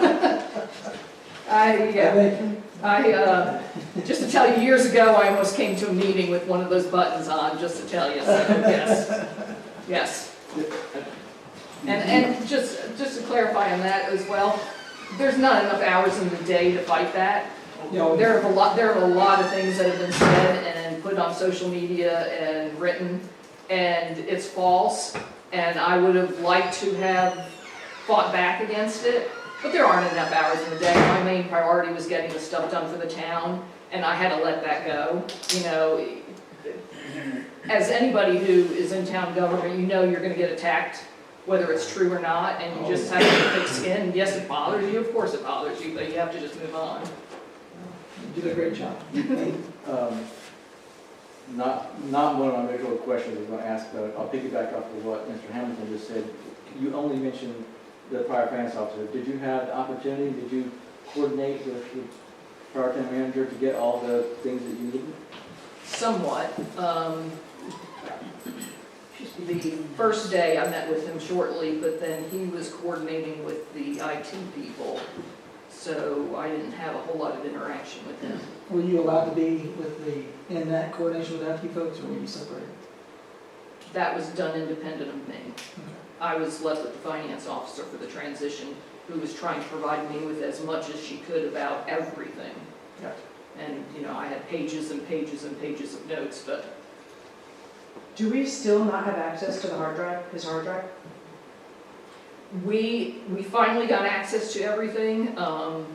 just to tell you, years ago, I almost came to a meeting with one of those buttons on, just to tell you, so yes. And just to clarify on that as well, there's not enough hours in the day to fight that. There are a lot of things that have been said and put on social media and written, and it's false, and I would have liked to have fought back against it, but there aren't enough hours in the day. My main priority was getting the stuff done for the town, and I had to let that go. You know, as anybody who is in town government, you know you're going to get attacked, whether it's true or not, and you just have to thick skin. Yes, it bothers you, of course it bothers you, but you have to just move on. You did a great job. Not one of my usual questions I was going to ask, but I'll piggyback off of what Mr. Hamilton just said. You only mentioned the prior finance officer. Did you have the opportunity, did you coordinate with prior town manager to get all the things that you needed? Somewhat. The first day I met with him shortly, but then he was coordinating with the IT people, so I didn't have a whole lot of interaction with him. Were you allowed to be in that coordination with IT folks, or were you separated? That was done independent of me. I was left with the finance officer for the transition, who was trying to provide me with as much as she could about everything. Gotcha. And, you know, I had pages and pages and pages of notes, but Do we still not have access to the hard drive, his hard drive? we finally got access to everything, and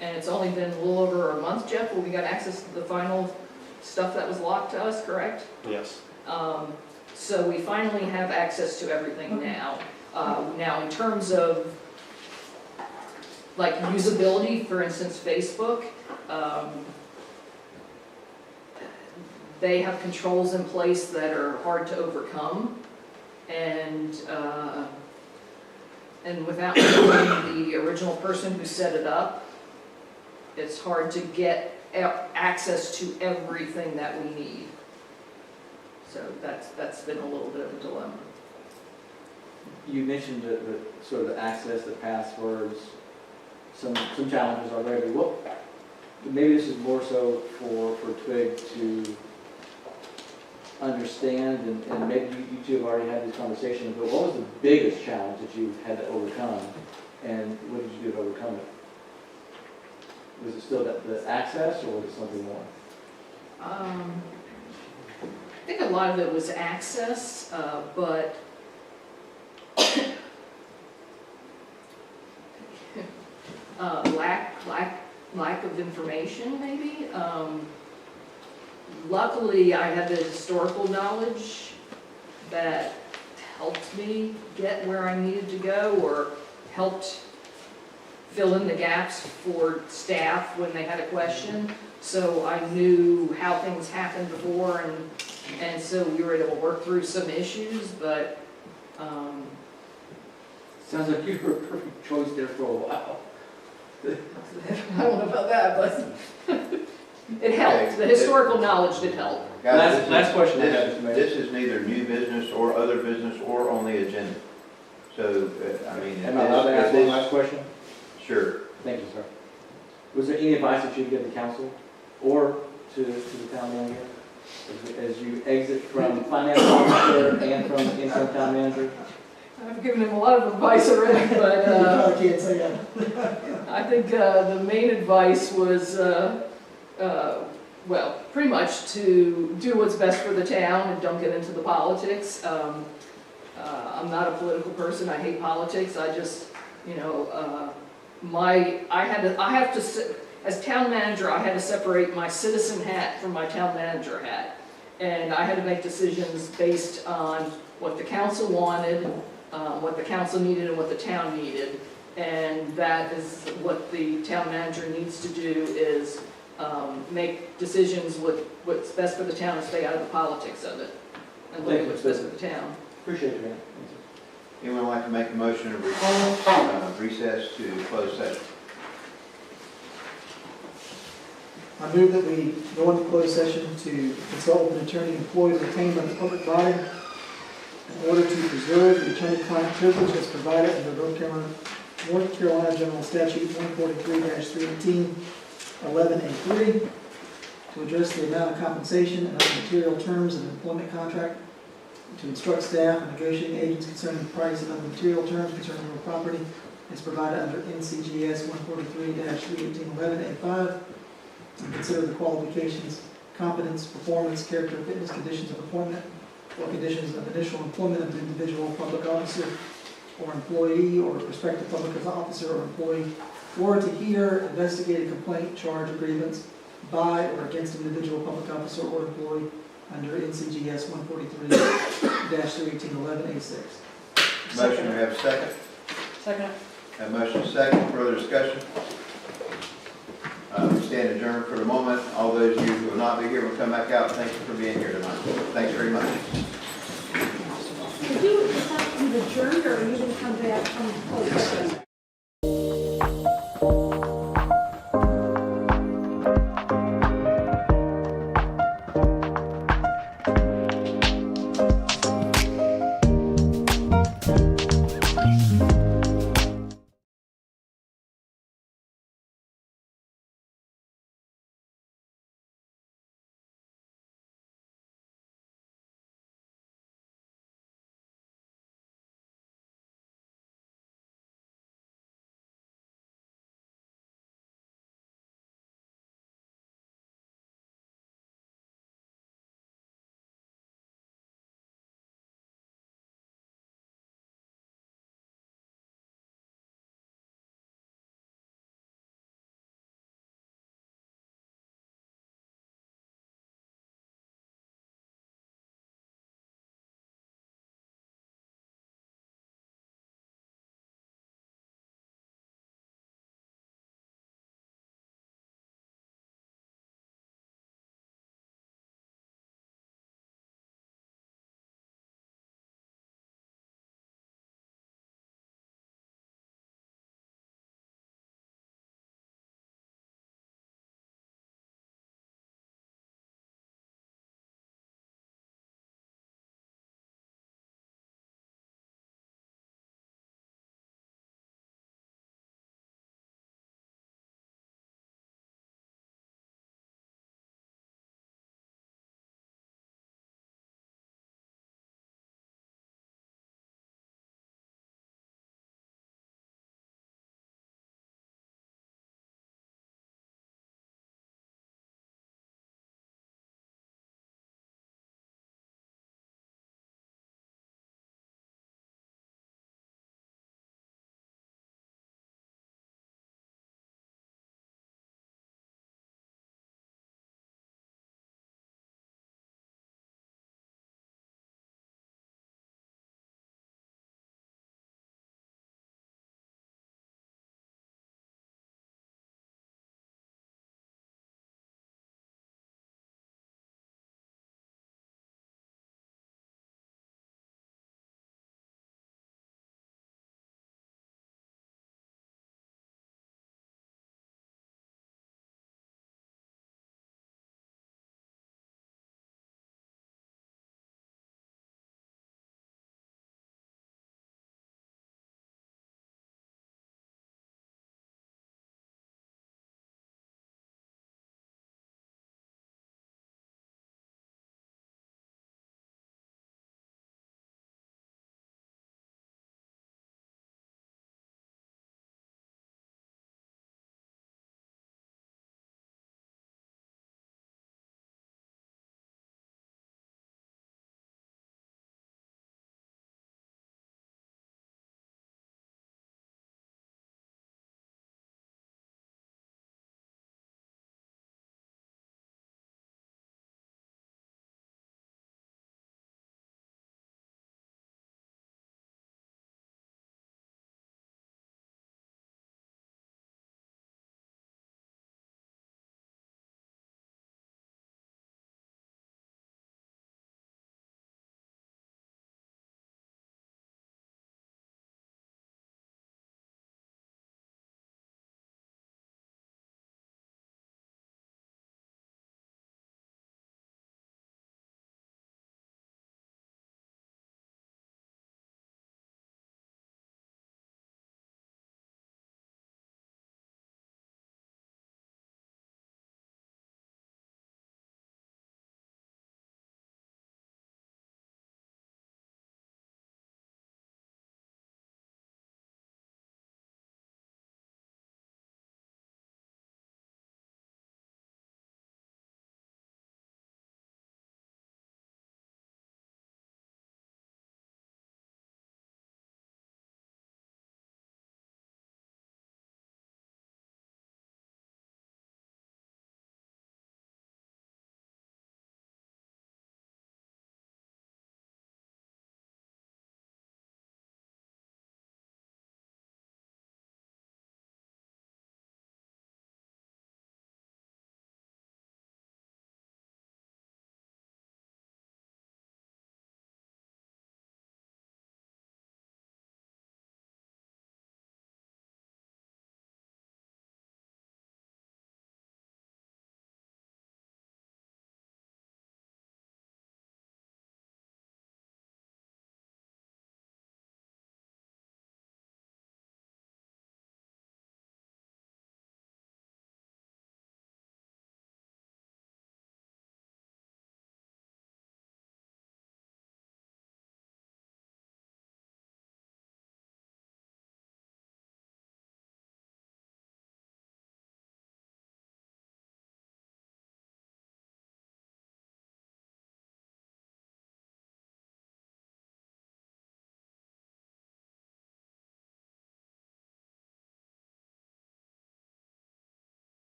it's only been a little over a month, Jeff, where we got access to the final stuff that was locked to us, correct? Yes. So we finally have access to everything now. Now, in terms of like usability, for instance, Facebook, they have controls in place that are hard to overcome, and without knowing the original person who set it up, it's hard to get access to everything that we need. So that's been a little bit of a dilemma. You mentioned the sort of the access, the passwords, some challenges already. Well, maybe this is more so for Twig to understand, and maybe you two have already had this conversation, but what was the biggest challenge that you had to overcome, and what did you do to overcome it? Was it still the access, or was it something more? I think a lot of it was access, but lack of information, maybe. Luckily, I had the historical knowledge that helped me get where I needed to go, or helped fill in the gaps for staff when they had a question. So I knew how things happened before, and so we were able to work through some issues, but Sounds like you were a perfect choice there for a while. I don't know about that, but it helped. The historical knowledge did help. Guys, Last question I have, this, Mr. Mayor. this is neither new business or other business or on the agenda. So, I mean. Am I allowed to ask one last question? Sure. Thank you, sir. Was there any advice that you give the council or to the town manager as you exit from finance officer and from interim town manager? I've given him a lot of advice already, but You probably can't say that. I think the main advice was, well, pretty much to do what's best for the town and don't get into the politics. I'm not a political person. I hate politics. I just, you know, as town manager, I had to separate my citizen hat from my town manager hat. And I had to make decisions based on what the council wanted, what the council needed, and what the town needed. And that is what the town manager needs to do, is make decisions what's best for the town and stay out of the politics of it, and look at what's best for the town. Appreciate it, man. Anyone like to make a motion to recess to closed session? I move that we go into closed session to consult with an attorney employed or retained by the public body in order to preserve the attorney-client privilege as provided under North Carolina General Statute 143-318, 11A3, to address the amount of compensation and other material terms of an employment contract, to instruct staff and negotiating agents concerning the price and other material terms concerning real property as provided under NCGS 143-318, 11A5, and consider the qualifications, competence, performance, character, fitness, conditions of appointment, or conditions of initial employment of an individual public officer or employee or prospective public officer or employee, or to hear, investigate a complaint, charge, or grievance by or against an individual public officer or employee under NCGS 143-318, 11A6. Motion, we have a second? Second. Have motion is second, further discussion? We stand adjourned for the moment. All those of you who will not be here will come back out. Thank you for being here tonight. Thanks very much. Did you decide to adjourn, or are you going to come back from closed session?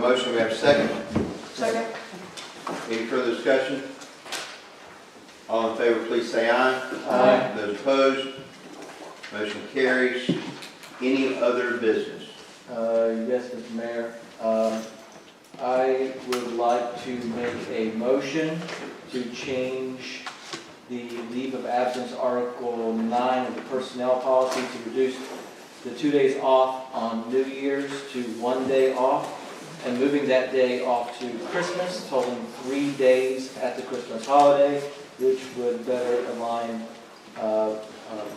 motion, we have a second. Second. Any further discussion? All in favor, please say aye. Aye. Those opposed, motion carries. Any other business? Yes, Mr. Mayor. I would like to make a motion to change the leave of absence Article 9 of the personnel policy to reduce the 2 days off on New Year's to 1 day off, and moving that day off to Christmas, totaling 3 days at the Christmas holiday, which would better align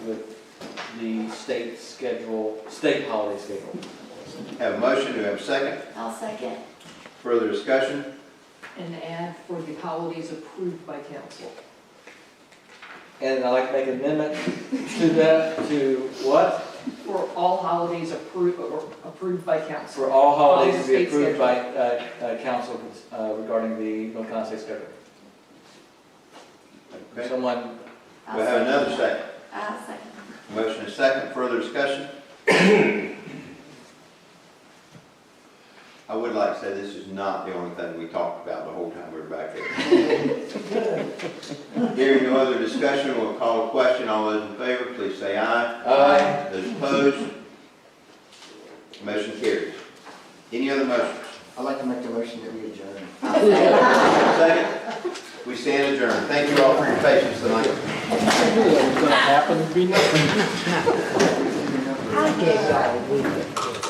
with the state holiday schedule. Have a motion, do we have a second? I'll second. Further discussion? And add for the holidays approved by council. And I'd like to make an amendment to that, to what? For all holidays approved by council. For all holidays to be State approved schedule. by council regarding the North Carolina State schedule. Okay. Someone, We have another second. I'll second. Motion is second, further discussion? I would like to say this is not the only thing we talked about the whole time we were back there. Hearing no other discussion, we'll call a question. All those in favor, please say aye. Aye. Those opposed, motion carries. Any other motions? I'd like to make a motion that we adjourn. Second, we stand adjourned. Thank you all for your patience tonight. it's going to happen to be nothing. I gave y'all a week.